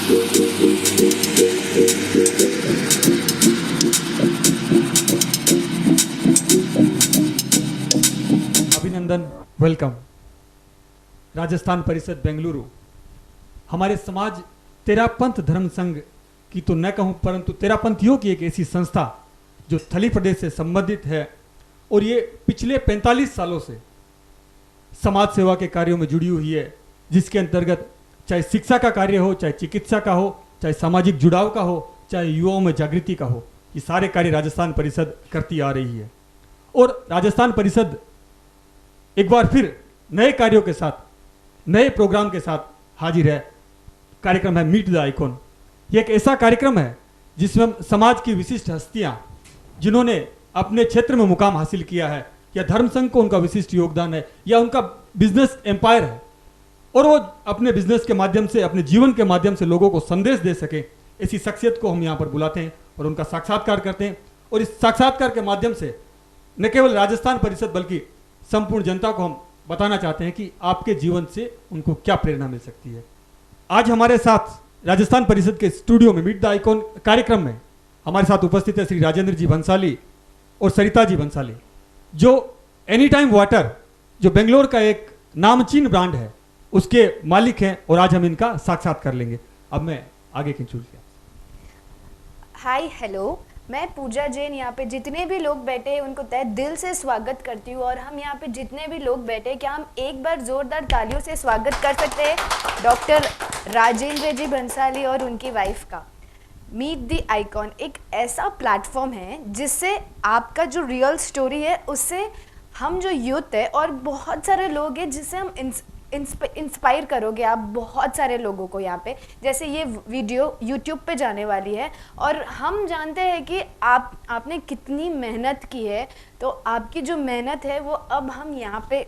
अभिनंदन, वेलकम। राजस्थान परिषद बेंगलुरु हमारे समाज तेरापंथ धर्म संघ की तो न कहूं, परंतु तेरापंथियों की एक ऐसी संस्था जो थली प्रदेश से संबंधित है और ये पिछले 45 सालों से समाज सेवा के कार्यों में जुड़ी हुई है, जिसके अंतर्गत चाहे शिक्षा का कार्य हो, चाहे चिकित्सा का हो, चाहे सामाजिक जुड़ाव का हो, चाहे युवाओं में जागृति का हो, ये सारे कार्य राजस्थान परिषद करती आ रही है। और राजस्थान परिषद एक बार फिर नए कार्यों के साथ, नए प्रोग्राम के साथ हाजिर है। कार्यक्रम है मीट द आइकॉन। ये एक ऐसा कार्यक्रम है जिसमें हम समाज की विशिष्ट हस्तियां जिन्होंने अपने क्षेत्र में मुकाम हासिल किया है, या धर्म संघ को उनका विशिष्ट योगदान है, या उनका बिजनेस एम्पायर है, और वो अपने बिजनेस के माध्यम से, अपने जीवन के माध्यम से लोगों को संदेश दे सके, ऐसी शख्सियत को हम यहाँ पर बुलाते हैं और उनका साक्षात्कार करते हैं। और इस साक्षात्कार के माध्यम से न केवल राजस्थान परिषद बल्कि संपूर्ण जनता को हम बताना चाहते हैं कि आपके जीवन से उनको क्या प्रेरणा मिल सकती है। आज हमारे साथ राजस्थान परिषद के स्टूडियो में मीट द आइकॉन कार्यक्रम में हमारे साथ उपस्थित है श्री राजेंद्र जी भंसाली और सरिता जी भंसाली, जो एनी टाइम वाटर, जो बेंगलोर का एक नामचीन ब्रांड है, उसके मालिक हैं, और आज हम इनका साक्षात कर लेंगे। अब मैं आगे की चूल किया। हाय हेलो, मैं पूजा जैन यहाँ पे जितने भी लोग बैठे हैं उनको तहे दिल से स्वागत करती हूँ। और हम यहाँ पे जितने भी लोग बैठे हैं, क्या हम एक बार जोरदार तालियों से स्वागत कर सकते हैं डॉक्टर राजेंद्र जी भंसाली और उनकी वाइफ का। मीट द आइकॉन एक ऐसा प्लेटफॉर्म है जिससे आपका जो रियल स्टोरी है उससे हम जो यूथ है और बहुत सारे लोग हैं जिससे हम इंस्पायर करोगे आप बहुत सारे लोगों को। यहाँ पे जैसे ये वीडियो यूट्यूब पे जाने वाली है और हम जानते हैं कि आपने कितनी मेहनत की है, तो आपकी जो मेहनत है वो अब हम यहाँ पे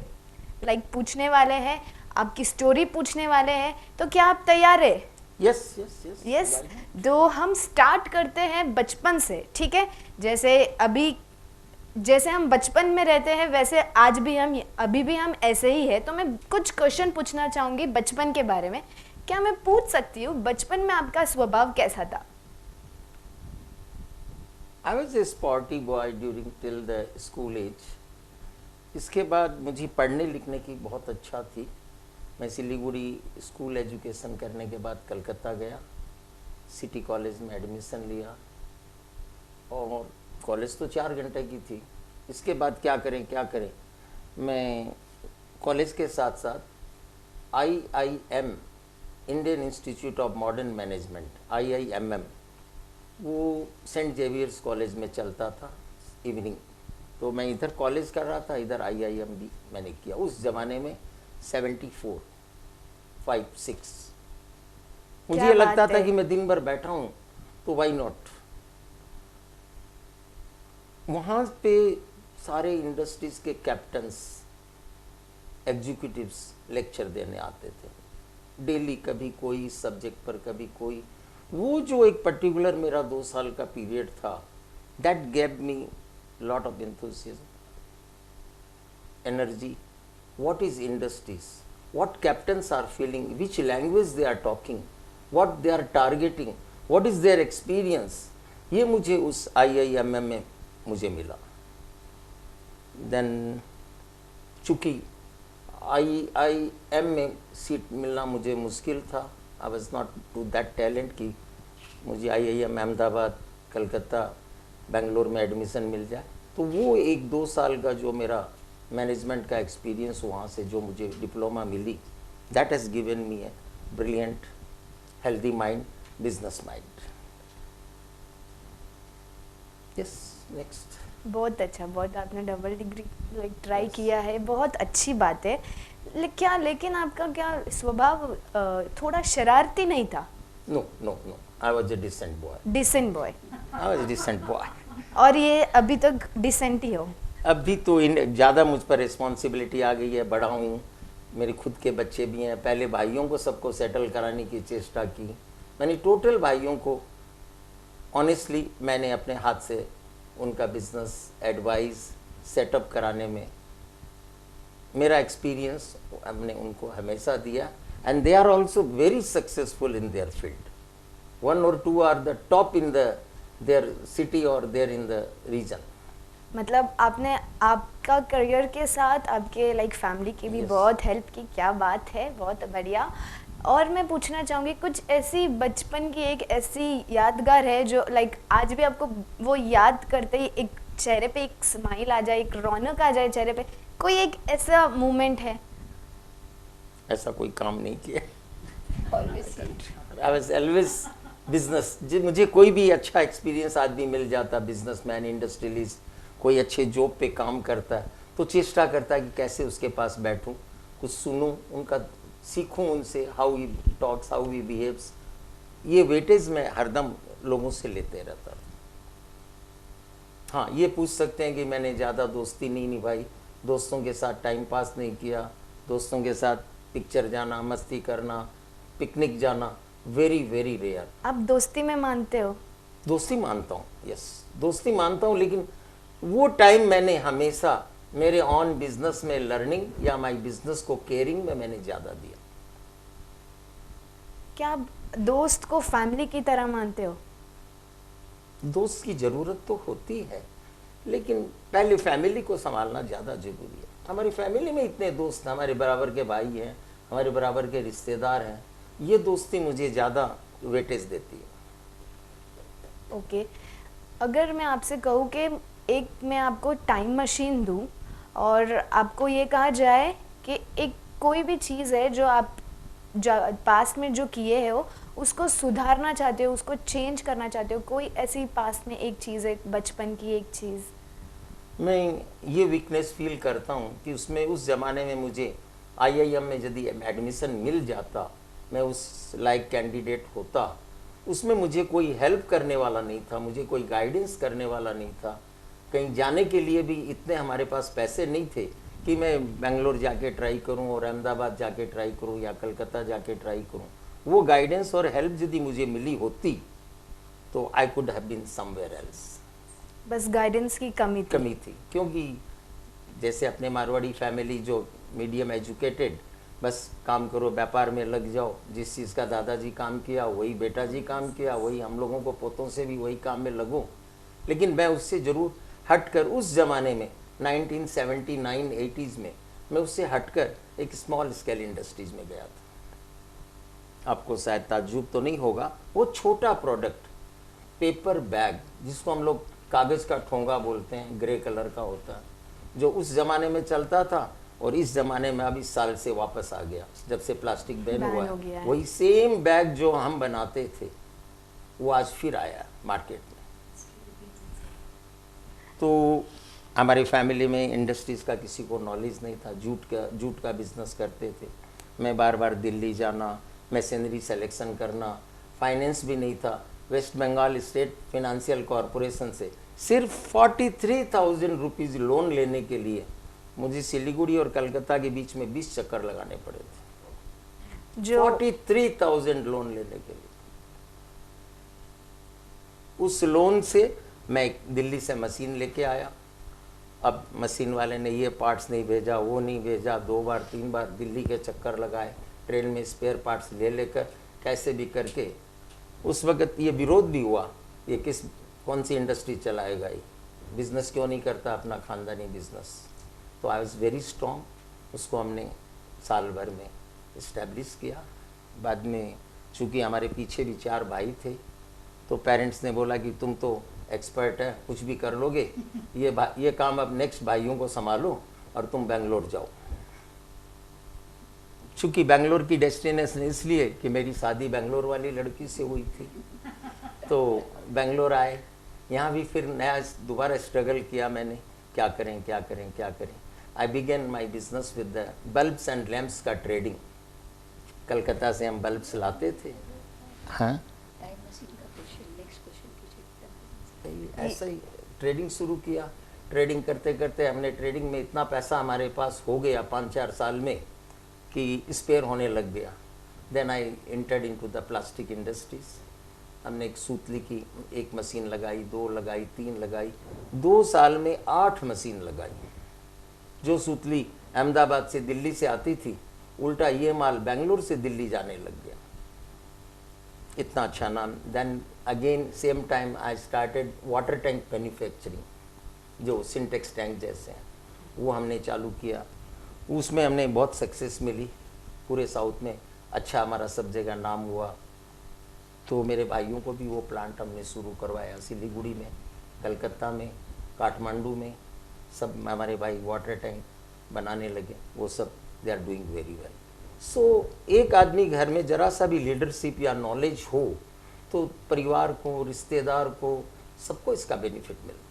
पूछने वाले हैं, आपकी स्टोरी पूछने वाले हैं। तो क्या आप तैयार है? यस। तो हम स्टार्ट करते हैं बचपन से, ठीक है? जैसे हम बचपन में रहते हैं वैसे आज भी हम अभी भी हम ऐसे ही है। तो मैं कुछ क्वेश्चन पूछना चाहूँगी बचपन के बारे में। क्या मैं पूछ सकती हूँ बचपन में आपका स्वभाव कैसा था? I was a sporty boy during till the school age. इसके बाद मुझे पढ़ने लिखने की बहुत अच्छा थी। मैं सिलीगुड़ी स्कूल एजुकेशन करने के बाद कलकत्ता गया, सिटी कॉलेज में एडमिशन लिया, और कॉलेज तो 4 घंटे की थी। इसके बाद क्या करें, मैं कॉलेज के साथ साथ IIM Indian institute of modern management IIMM, वो सेंट जेवियर्स कॉलेज में चलता था इवनिंग, तो मैं इधर कॉलेज कर रहा था, इधर IIM भी मैंने किया। उस ज़माने में 74, 5, 6 मुझे लगता था कि मैं दिन भर बैठा हूँ तो वाई नॉट। वहाँ पे सारे इंडस्ट्रीज के कैप्टन्स, एग्जीक्यूटिव्स लेक्चर देने आते थे डेली, कभी कोई सब्जेक्ट पर, कभी कोई। वो जो एक पर्टिकुलर मेरा 2 साल का पीरियड था, that gave me lot of enthusiasm, energy. What is industries, what captains are feeling, which language they are talking, what they are targeting, what is their experience, ये मुझे उस IIMM में मुझे मिला। देन चूँकि IIM में seat मिलना मुझे मुश्किल था, I was not to that talent कि मुझे IIM अहमदाबाद, कलकत्ता, बेंगलोर में एडमिशन मिल जाए। तो वो 1-2 साल का जो मेरा मैनेजमेंट का एक्सपीरियंस, वहाँ से जो मुझे डिप्लोमा मिली, that has given me a brilliant healthy mind, business mind. Yes, next. बहुत अच्छा, बहुत आपने डबल डिग्री ट्राई किया है, बहुत अच्छी बात है। लेकिन आपका क्या स्वभाव थोड़ा शरारती नहीं था? No, I was a decent boy. Decent boy, I was a decent boy. और ये अभी तक डिसेंट ही हो? अभी तो ज़्यादा मुझ पर रिस्पॉन्सिबिलिटी आ गई है, बड़ा हूँ, मेरे खुद के बच्चे भी हैं। पहले भाइयों को सबको सेटल कराने की चेष्टा की मैंने, टोटल भाइयों को ऑनेस्टली मैंने अपने हाथ से उनका बिजनेस एडवाइस सेटअप कराने में मेरा एक्सपीरियंस हमने उनको हमेशा दिया, and they are also very successful in their field. 1 or 2 are the top in their city or there in the region. मतलब आपने आपका करियर के साथ आपके लाइक फैमिली की भी Yes. बहुत हेल्प की, क्या बात है, बहुत बढ़िया। और मैं पूछना चाहूँगी कुछ ऐसी बचपन की एक ऐसी यादगार है जो लाइक आज भी आपको वो याद करते ही एक चेहरे पे एक स्माइल आ जाए, एक रौनक आ जाए चेहरे पे, कोई एक ऐसा मोमेंट है? ऐसा कोई काम नहीं किया। I was always business. मुझे कोई भी अच्छा एक्सपीरियंस आदमी मिल जाता, बिजनेसमैन, इंडस्ट्रियलिस्ट, कोई अच्छे जॉब पे काम करता है, तो चेष्टा करता है कि कैसे उसके पास बैठूं, कुछ सुनूं, उनका सीखूं उनसे, how he talks, how he behaves. ये वेटेज मैं हरदम लोगों से लेते रहता था। हाँ, ये पूछ सकते हैं कि मैंने ज़्यादा दोस्ती नहीं निभाई, दोस्तों के साथ टाइम पास नहीं किया, दोस्तों के साथ पिक्चर जाना, मस्ती करना, पिकनिक जाना, वेरी वेरी रेयर। आप दोस्ती में मानते हो? दोस्ती मानता हूँ, यस, दोस्ती मानता हूँ, लेकिन वो टाइम मैंने हमेशा मेरे ऑन बिजनेस में, लर्निंग या माई बिजनेस को केयरिंग में मैंने ज़्यादा दिया। क्या आप दोस्त को फैमिली की तरह मानते हो? दोस्त की ज़रूरत तो होती है, लेकिन पहले फैमिली को संभालना ज़्यादा ज़रूरी है। हमारी फैमिली में इतने दोस्त हैं, हमारे बराबर के भाई हैं, हमारे बराबर के रिश्तेदार हैं, ये दोस्ती मुझे ज़्यादा वेटेज देती है। ओके, अगर मैं आपसे कहूँ कि एक मैं आपको टाइम मशीन दूँ और आपको ये कहा जाए कि एक कोई भी चीज़ है जो आप पास्ट में जो किए हो उसको सुधारना चाहते हो, उसको चेंज करना चाहते हो, कोई ऐसी पास्ट में एक चीज़ है, बचपन की एक चीज़? मैं ये वीकनेस फील करता हूँ कि उसमें उस ज़माने में मुझे IIM में यदि एडमिशन मिल जाता, मैं उस लायक कैंडिडेट होता, उसमें मुझे कोई हेल्प करने वाला नहीं था, मुझे कोई गाइडेंस करने वाला नहीं था। कहीं जाने के लिए भी इतने हमारे पास पैसे नहीं थे कि मैं बेंगलोर जाके ट्राई करूं और अहमदाबाद जाके ट्राई करूं या कलकत्ता जाके ट्राई करूं। वो गाइडेंस और हेल्प यदि मुझे मिली होती तो I could have been somewhere else. बस गाइडेंस की कमी थी। क्योंकि जैसे अपने मारवाड़ी फैमिली जो मीडियम एजुकेटेड, बस काम करो, व्यापार में लग जाओ, जिस चीज़ का दादाजी काम किया वही बेटा जी काम किया, वही हम लोगों को पोतों से भी वही काम में लगो। लेकिन मैं उससे ज़रूर हटकर उस ज़माने में 1979-80s में मैं उससे हटकर एक स्मॉल स्केल इंडस्ट्रीज में गया था। आपको शायद ताज्जुब तो नहीं होगा, वो छोटा प्रोडक्ट पेपर बैग, जिसको हम लोग कागज़ का ठोंगा बोलते हैं, ग्रे कलर का होता है, जो उस ज़माने में चलता था और इस ज़माने में अब इस साल से वापस आ गया जब से प्लास्टिक बैन हुआ हो गया है। है। वही सेम बैग जो हम बनाते थे वो आज फिर आया मार्केट में। तो हमारे फैमिली में इंडस्ट्रीज़ का किसी को नॉलेज नहीं था, जूट का बिजनेस करते थे। मैं बार बार दिल्ली जाना, मशीनरी सेलेक्शन करना, फाइनेंस भी नहीं था। वेस्ट बंगाल स्टेट फिनेंशियल कॉरपोरेशन से सिर्फ 43,000 रुपीज़ लोन लेने के लिए मुझे सिलीगुड़ी और कलकत्ता के बीच में 20 चक्कर लगाने पड़े थे, जो 43,000 लोन लेने के लिए। उस लोन से मैं दिल्ली से मशीन लेके आया। अब मशीन वाले ने ये पार्ट्स नहीं भेजा, वो नहीं भेजा, 2 बार 3 बार दिल्ली के चक्कर लगाए, ट्रेन में स्पेयर पार्ट्स ले लेकर कैसे भी करके। उस वक्त ये विरोध भी हुआ, ये कौन सी इंडस्ट्री चलाएगा, ये बिज़नेस क्यों नहीं करता अपना खानदानी बिजनेस। तो आई वॉज वेरी स्ट्रॉन्ग, उसको हमने साल भर में इस्टेब्लिश किया। बाद में चूँकि हमारे पीछे भी 4 भाई थे, तो पेरेंट्स ने बोला कि तुम तो एक्सपर्ट है, कुछ भी कर लोगे, ये काम अब नेक्स्ट भाइयों को संभालो और तुम बेंगलोर जाओ। चूँकि बेंगलोर की डेस्टिनेशन इसलिए कि मेरी शादी बेंगलोर वाली लड़की से हुई थी, तो बेंगलोर आए। यहाँ भी फिर नया दोबारा स्ट्रगल किया मैंने, क्या करें क्या करें क्या करें। I begin my business with the bulbs and lamps का ट्रेडिंग। कलकत्ता से हम बल्ब्स लाते थे। हाँ, ऐसा ही ट्रेडिंग शुरू किया। ट्रेडिंग करते करते हमने ट्रेडिंग में इतना पैसा हमारे पास हो गया 5-4 साल में कि स्पेयर होने लग गया। Then I entered into the plastic industries. हमने एक सूतली की एक मशीन लगाई, 2 लगाई, 3 लगाई, 2 साल में 8 मशीन लगाई। जो सूतली अहमदाबाद से दिल्ली से आती थी, उल्टा ये माल बेंगलोर से दिल्ली जाने लग गया। इतना अच्छा नाम. Then again same time I started water tank manufacturing, जो सिंटेक्स टैंक जैसे हैं, वो हमने चालू किया. उसमें हमने बहुत सक्सेस मिली पूरे साउथ में. अच्छा हमारा सब जगह नाम हुआ. तो मेरे भाइयों को भी वो प्लांट हमने शुरू करवाया सिलीगुड़ी में, कलकत्ता में, काठमांडू में. सब हमारे भाई वाटर टैंक बनाने लगे. वो सब they are doing very well. So एक आदमी घर में जरा सा भी लीडरशिप या नॉलेज हो तो परिवार को, रिश्तेदार को, सबको इसका बेनिफिट मिलता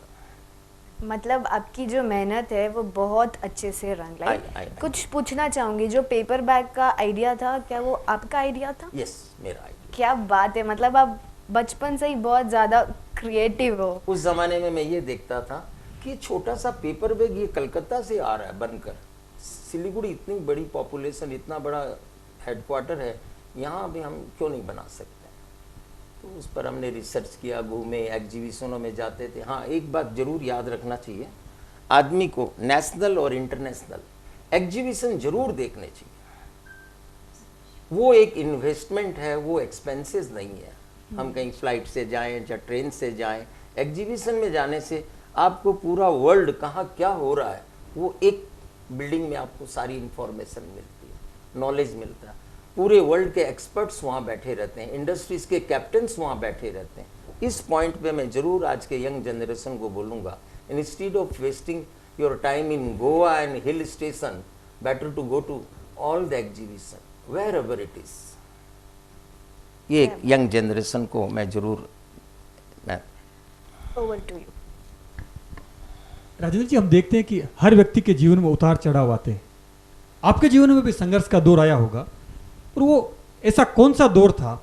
है. मतलब आपकी जो मेहनत है वो बहुत अच्छे से रंग लाई. आई. कुछ पूछना चाहूंगी, जो पेपर बैग का आइडिया था, क्या वो आपका आइडिया था? यस, मेरा आइडिया. क्या बात है, मतलब आप बचपन से ही बहुत ज़्यादा क्रिएटिव हो. उस ज़माने में मैं ये देखता था कि छोटा सा पेपर बैग ये कलकत्ता से आ रहा है बनकर. सिलीगुड़ी इतनी बड़ी पॉपुलेशन, इतना बड़ा हेडक्वार्टर है, यहाँ भी हम क्यों नहीं बना सकते. तो उस पर हमने रिसर्च किया, घूमे, एग्जीबिशनों में जाते थे. हाँ, एक बात जरूर याद रखना चाहिए, आदमी को नेशनल और इंटरनेशनल एग्जीबिशन जरूर देखने चाहिए. वो एक इन्वेस्टमेंट है, वो एक्सपेंसेस नहीं है. हम कहीं फ्लाइट से जाएं या ट्रेन से जाएं, एग्जीबिशन में जाने से आपको पूरा वर्ल्ड कहाँ क्या हो रहा है, वो एक बिल्डिंग में आपको सारी इंफॉर्मेशन मिलती है, नॉलेज मिलता है. पूरे वर्ल्ड के एक्सपर्ट्स वहाँ बैठे रहते हैं, इंडस्ट्रीज के कैप्टन्स वहाँ बैठे रहते हैं. इस पॉइंट पे मैं जरूर आज के यंग जनरेशन को बोलूँगा, instead of wasting your time in Goa and hill station, better to go to all the exhibition wherever it is. ये एक यंग जनरेशन को मैं जरूर ओवर टू यू. राजेंद्र जी, हम देखते हैं कि हर व्यक्ति के जीवन में उतार चढ़ाव आते हैं. आपके जीवन में भी संघर्ष का दौर आया होगा, और वो ऐसा कौन सा दौर था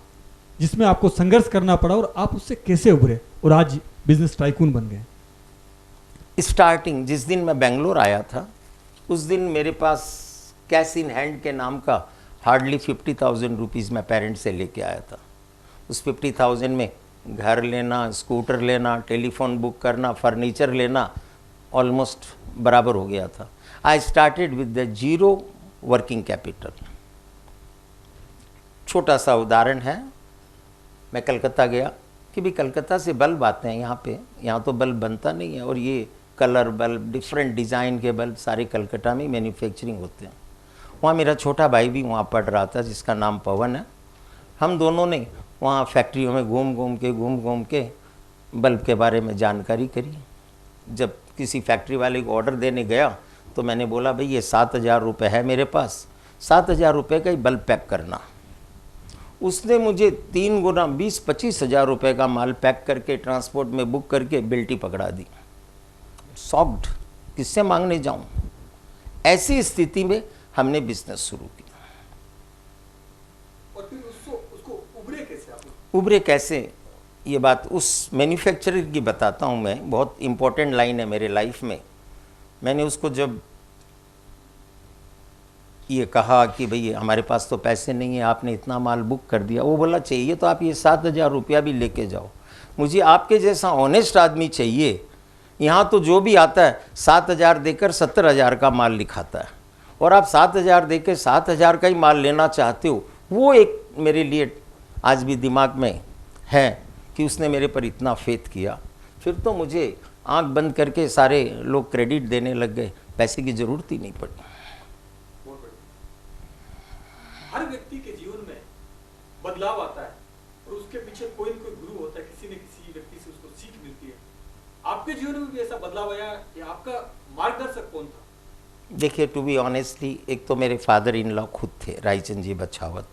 जिसमें आपको संघर्ष करना पड़ा और आप उससे कैसे उभरे और आज बिजनेस टाइकून बन गए? स्टार्टिंग जिस दिन मैं बेंगलोर आया था, उस दिन मेरे पास कैश इन हैंड के नाम का हार्डली 50,000 रुपीज़ मैं पेरेंट्स से लेके आया था. उस 50,000 में घर लेना, स्कूटर लेना, टेलीफोन बुक करना, फर्नीचर लेना ऑलमोस्ट बराबर हो गया था. I started with the zero working capital. छोटा सा उदाहरण है, मैं कलकत्ता गया कि भी कलकत्ता से बल्ब आते हैं यहाँ पे, यहाँ तो बल्ब बनता नहीं है, और ये कलर बल्ब, डिफरेंट डिज़ाइन के बल्ब सारे कलकत्ता में मैन्युफैक्चरिंग होते हैं. वहाँ मेरा छोटा भाई भी वहाँ पढ़ रहा था जिसका नाम पवन है. हम दोनों ने वहाँ फैक्ट्रियों में घूम घूम के बल्ब के बारे में जानकारी करी. जब किसी फैक्ट्री वाले को ऑर्डर देने गया तो मैंने बोला, भाई ये 7,000 रुपये है मेरे पास, 7,000 रुपये का ही बल्ब पैक करना. उसने मुझे 3 गुना 20-25 हज़ार रुपये का माल पैक करके ट्रांसपोर्ट में बुक करके बिल्टी पकड़ा दी. सॉक्ड, किससे मांगने जाऊँ. ऐसी स्थिति में हमने बिजनेस शुरू किया. और फिर उसको उभरे कैसे आप? उभरे कैसे, ये बात उस मैन्युफैक्चरर की बताता हूँ मैं. बहुत इम्पोर्टेंट लाइन है मेरे लाइफ में. मैंने उसको जब ये कहा कि भाई हमारे पास तो पैसे नहीं है, आपने इतना माल बुक कर दिया, वो बोला चाहिए तो आप ये 7,000 रुपया भी लेके जाओ, मुझे आपके जैसा ऑनेस्ट आदमी चाहिए. यहाँ तो जो भी आता है 7,000 देकर 70,000 का माल लिखाता है, और आप 7,000 देकर 7,000 का ही माल लेना चाहते हो. वो एक मेरे लिए आज भी दिमाग में है कि उसने मेरे पर इतना फेथ किया. फिर तो मुझे आंख बंद करके सारे लोग क्रेडिट देने लग गए, पैसे की ज़रूरत ही नहीं पड़ी. हर व्यक्ति के जीवन में बदलाव आता है और उसके पीछे कोई न कोई गुरु होता है, किसी न किसी व्यक्ति से उसको सीख मिलती है. आपके जीवन में भी ऐसा बदलाव आया या आपका मार्गदर्शक कौन था? देखिए, टू बी ऑनेस्टली, एक तो मेरे फादर इन लॉ खुद थे, रायचंद जी बछावत.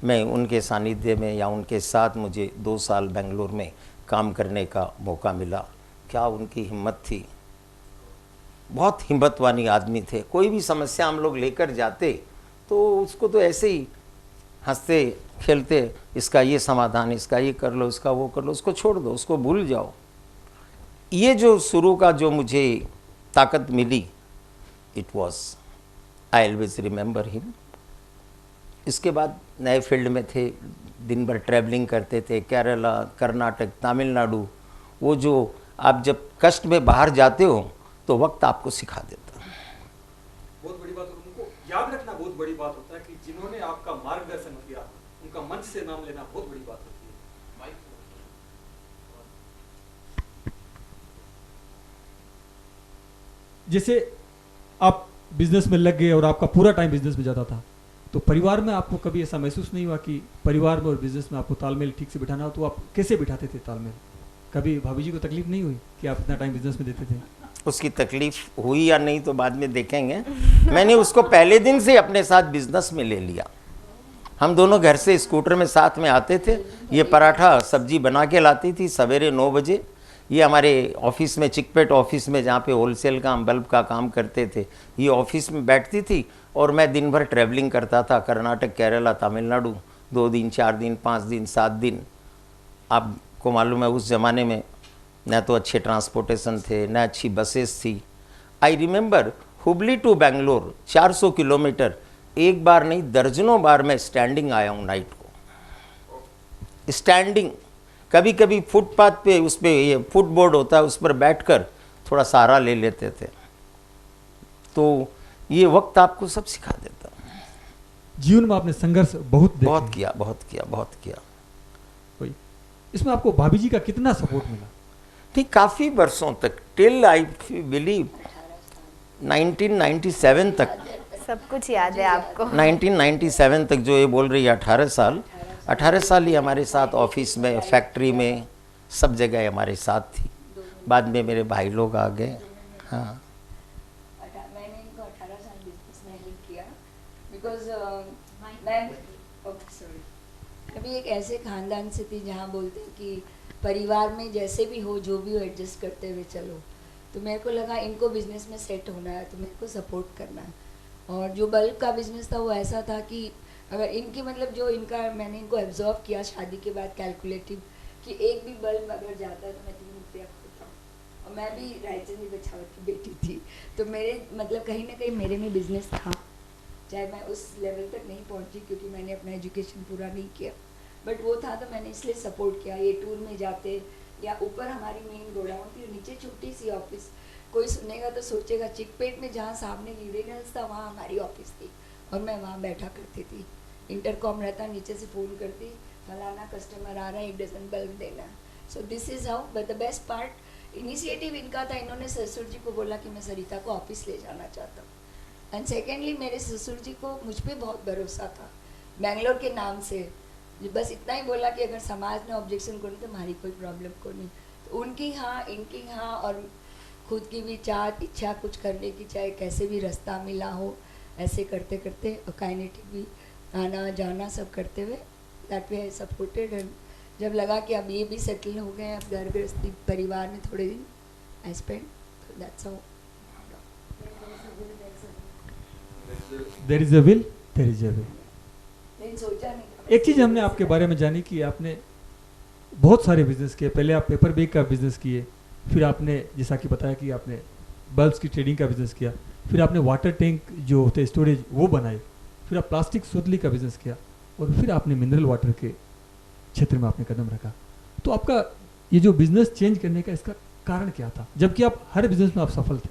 मैं उनके सानिध्य में या उनके साथ मुझे 2 साल बेंगलोर में काम करने का मौका मिला. क्या उनकी हिम्मत थी, बहुत हिम्मतवानी आदमी थे. कोई भी समस्या हम लोग लेकर जाते तो उसको तो ऐसे ही हंसते खेलते, इसका ये समाधान, इसका ये कर लो, इसका वो कर लो, उसको छोड़ दो, उसको भूल जाओ. ये जो शुरू का जो मुझे ताकत मिली, it was, I always remember him. इसके बाद नए फील्ड में थे, दिन भर ट्रैवलिंग करते थे, केरला, कर्नाटक, तमिलनाडु. वो जो आप जब कष्ट में बाहर जाते हो तो वक्त आपको सिखा देता है. बहुत बड़ी बात, उनको याद रखना बहुत बड़ी बात होता है कि जिन्होंने आपका मार्गदर्शन किया, उनका मंच से नाम लेना बहुत बड़ी बात होती है। जैसे आप बिजनेस में लग गए और आपका पूरा टाइम बिजनेस में जाता था, तो परिवार में आपको कभी ऐसा महसूस नहीं हुआ कि परिवार में और बिजनेस में आपको तालमेल ठीक से बिठाना हो, तो आप कैसे बिठाते थे तालमेल? कभी भाभी जी को तकलीफ नहीं हुई कि आप इतना टाइम बिजनेस में देते थे? उसकी तकलीफ हुई या नहीं तो बाद में देखेंगे। मैंने उसको पहले दिन से अपने साथ बिजनेस में ले लिया। हम दोनों घर से स्कूटर में साथ में आते थे। ये पराठा सब्जी बना के लाती थी सवेरे 9 बजे। ये हमारे ऑफिस में, चिकपेट ऑफिस में, जहाँ पे होलसेल का हम बल्ब का काम करते थे, ये ऑफिस में बैठती थी और मैं दिन भर ट्रैवलिंग करता था, कर्नाटक, केरला, तमिलनाडु, 2 दिन, 4 दिन, 5 दिन, 7 दिन। आपको मालूम है उस ज़माने में न तो अच्छे ट्रांसपोर्टेशन थे, न अच्छी बसेस थी। I remember Hubli to Bangalore 400 kilometre, एक बार नहीं दर्जनों बार मैं स्टैंडिंग आया हूँ नाइट को। स्टैंडिंग, कभी कभी फुटपाथ पे, उस पे ये फुटबोर्ड होता है, उस पर बैठकर थोड़ा सहारा ले लेते थे। तो ये वक्त आपको सब सिखा देता। जीवन में आपने संघर्ष बहुत देखे बहुत हैं। किया, बहुत किया, बहुत किया। वही। इसमें आपको भाभी जी का कितना सपोर्ट मिला? ठीक, काफ़ी वर्षों तक, टिल आई बिलीव 1997 तक। सब कुछ याद है आपको? 1997 तक, जो ये बोल रही है 18 साल ही हमारे साथ ऑफिस में, फैक्ट्री में, सब जगह हमारे साथ थी। बाद में मेरे भाई लोग आ गए। हाँ, मैंने इनको 18 साल बिजनेस में हेल्प किया बिकॉज मैं अभी एक ऐसे खानदान से थी जहाँ बोलते हैं कि परिवार में जैसे भी हो, जो भी हो, एडजस्ट करते हुए चलो। तो मेरे को लगा इनको बिजनेस में सेट होना है तो मेरे को सपोर्ट करना है। और जो बल्ब का बिजनेस था वो ऐसा था कि अगर इनकी मतलब जो इनका मैंने इनको एब्जॉर्व किया शादी के बाद कैलकुलेटिव, कि एक भी बल्ब अगर जाता है तो मैं 3 रुपया खोता हूँ। और मैं भी रायचंद बछावत की बेटी थी, तो मेरे मतलब कहीं ना कहीं मेरे में बिजनेस था, चाहे मैं उस लेवल तक नहीं पहुँची क्योंकि मैंने अपना एजुकेशन पूरा नहीं किया, बट वो था तो मैंने इसलिए सपोर्ट किया। ये टूर में जाते, या ऊपर हमारी मेन गोडाउन थी, नीचे छोटी सी ऑफिस, कोई सुनेगा तो सोचेगा चिकपेट में जहाँ सामने यूरेनल्स था वहाँ हमारी ऑफिस थी और मैं वहाँ बैठा करती थी। इंटरकॉम रहता, नीचे से फ़ोन करती, फलाना कस्टमर आ रहा है, 1 डज़न बल्ब देना। So this is how. But the best part, initiative इनका था, इन्होंने ससुर जी को बोला कि मैं सरिता को ऑफिस ले जाना चाहता हूँ। एंड सेकेंडली मेरे ससुर जी को मुझ पर बहुत भरोसा था, बेंगलोर के नाम से बस इतना ही बोला कि अगर समाज ने ऑब्जेक्शन करी तो हमारी कोई प्रॉब्लम को नहीं। तो उनकी हाँ, इनकी हाँ, और खुद की भी चाह, इच्छा कुछ करने की, चाहे कैसे भी रास्ता मिला हो, ऐसे करते करते, और काइनेटिक भी आना जाना सब करते हुए, that way I supported. And जब लगा कि अब ये भी सेटल हो गए, अब घर गृहस्थी परिवार में थोड़े दिन I spend, that's how. There is a will, there is a way. लेकिन सोचा नहीं था। एक चीज़ हमने आपके बारे में जानी कि आपने बहुत सारे बिजनेस किए। पहले आप पेपर बैग का बिजनेस किए, फिर आपने जैसा कि बताया कि आपने बल्ब्स की ट्रेडिंग का बिजनेस किया, फिर आपने वाटर टैंक जो होते स्टोरेज वो बनाए, फिर आप प्लास्टिक सुतली का बिजनेस किया, और फिर आपने मिनरल वाटर के क्षेत्र में आपने कदम रखा। तो आपका ये जो बिजनेस चेंज करने का इसका कारण क्या था, जबकि आप हर बिजनेस में आप सफल थे?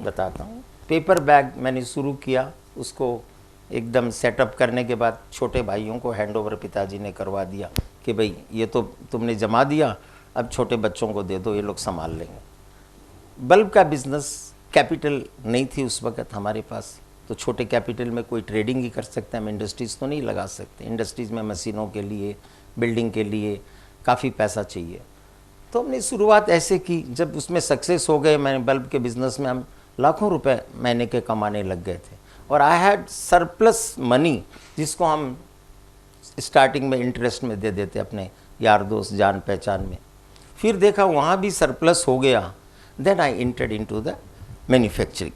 बताता हूँ। पेपर बैग मैंने शुरू किया, उसको एकदम सेटअप करने के बाद छोटे भाइयों को हैंडओवर पिताजी ने करवा दिया कि भाई ये तो तुमने जमा दिया, अब छोटे बच्चों को दे दो, ये लोग संभाल लेंगे। बल्ब का बिजनेस, कैपिटल नहीं थी उस वक़्त हमारे पास, तो छोटे कैपिटल में कोई ट्रेडिंग ही कर सकते हैं, हम इंडस्ट्रीज़ तो नहीं लगा सकते। इंडस्ट्रीज़ में मशीनों के लिए, बिल्डिंग के लिए काफ़ी पैसा चाहिए। तो हमने शुरुआत ऐसे की, जब उसमें सक्सेस हो गए, मैंने बल्ब के बिज़नेस में हम लाखों रुपए महीने के कमाने लग गए थे। और आई हैड सरप्लस मनी, जिसको हम स्टार्टिंग में इंटरेस्ट में दे देते अपने यार दोस्त जान पहचान में। फिर देखा वहाँ भी सरप्लस हो गया, then I entered into the manufacturing.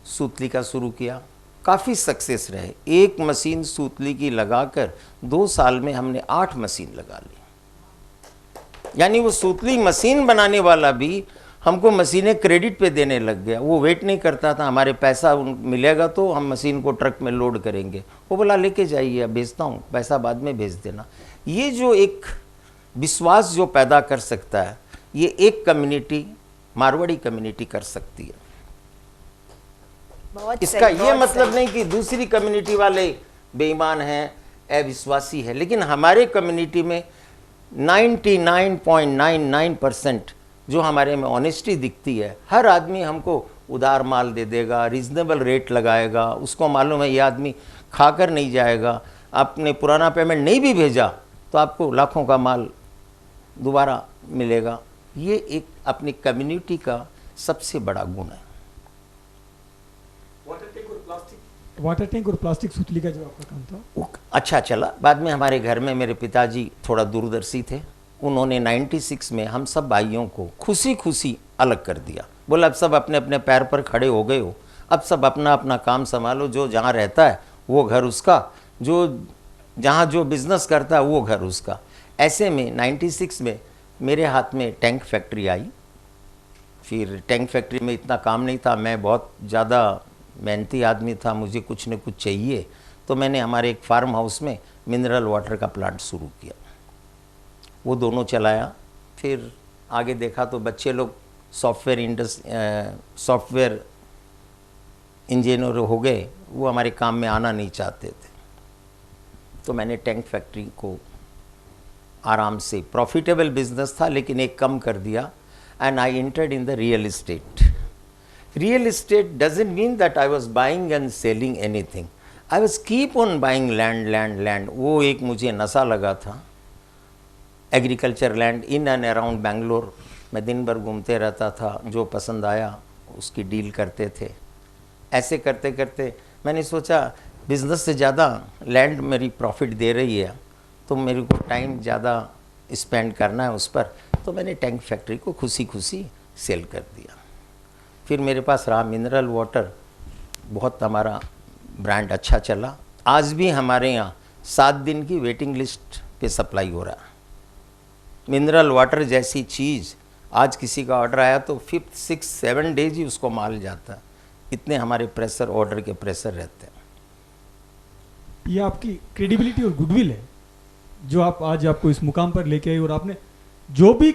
सूतली का शुरू किया, काफ़ी सक्सेस रहे। एक मशीन सूतली की लगाकर 2 साल में हमने 8 मशीन लगा ली। यानी वो सूतली मशीन बनाने वाला भी हमको मशीनें क्रेडिट पे देने लग गया। वो वेट नहीं करता था हमारे पैसा मिलेगा तो हम मशीन को ट्रक में लोड करेंगे, वो बोला लेके जाइए, अब भेजता हूँ, पैसा बाद में भेज देना। ये जो एक विश्वास जो पैदा कर सकता है, ये एक कम्युनिटी, मारवाड़ी कम्युनिटी कर सकती है। बहुत इसका सही, ये बहुत मतलब सही। नहीं कि दूसरी कम्युनिटी वाले बेईमान हैं अविश्वासी है, लेकिन हमारे कम्युनिटी में 99.99% जो हमारे में ऑनेस्टी दिखती है। हर आदमी हमको उधार माल दे देगा, रीजनेबल रेट लगाएगा, उसको मालूम है ये आदमी खाकर नहीं जाएगा, आपने पुराना पेमेंट नहीं भी भेजा तो आपको लाखों का माल दोबारा मिलेगा। ये एक अपनी कम्युनिटी का सबसे बड़ा गुण है। वाटर टैंक और प्लास्टिक सुतली का जो आपका काम था वो अच्छा चला। बाद में हमारे घर में मेरे पिताजी थोड़ा दूरदर्शी थे, उन्होंने 96 में हम सब भाइयों को खुशी खुशी अलग कर दिया। बोला अब सब अपने अपने पैर पर खड़े हो गए हो, अब सब अपना अपना काम संभालो, जो जहाँ रहता है वो घर उसका, जो जहाँ जो बिज़नेस करता है वो घर उसका। ऐसे में 96 में मेरे हाथ में टैंक फैक्ट्री आई। फिर टैंक फैक्ट्री में इतना काम नहीं था, मैं बहुत ज़्यादा मेहनती आदमी था, मुझे कुछ न कुछ चाहिए, तो मैंने हमारे एक फार्म हाउस में मिनरल वाटर का प्लांट शुरू किया, वो दोनों चलाया। फिर आगे देखा तो बच्चे लोग सॉफ्टवेयर इंजीनियर हो गए, वो हमारे काम में आना नहीं चाहते थे। तो मैंने टैंक फैक्ट्री को आराम से, प्रॉफिटेबल बिजनेस था लेकिन एक कम कर दिया, and I entered in the real estate. Real estate doesn't mean that I was buying and selling anything. I was keep on buying land. वो एक मुझे नशा लगा था। Agriculture land in and around Bangalore मैं दिन भर घूमते रहता था, जो पसंद आया उसकी डील करते थे। ऐसे करते करते मैंने सोचा बिज़नेस से ज़्यादा लैंड मेरी प्रॉफिट दे रही है, तो मेरे को टाइम ज़्यादा स्पेंड करना है उस पर, तो मैंने टैंक फैक्ट्री को खुशी खुशी सेल कर दिया। फिर मेरे पास रहा मिनरल वाटर, बहुत हमारा ब्रांड अच्छा चला। आज भी हमारे यहाँ 7 दिन की वेटिंग लिस्ट पे सप्लाई हो रहा है। मिनरल वाटर जैसी चीज़ आज किसी का ऑर्डर आया तो 5, 6, 7 डेज ही उसको माल जाता है, इतने हमारे प्रेशर, ऑर्डर के प्रेशर रहते हैं। ये आपकी क्रेडिबिलिटी और गुडविल है जो आप आज आपको इस मुकाम पर लेके आई, और आपने जो भी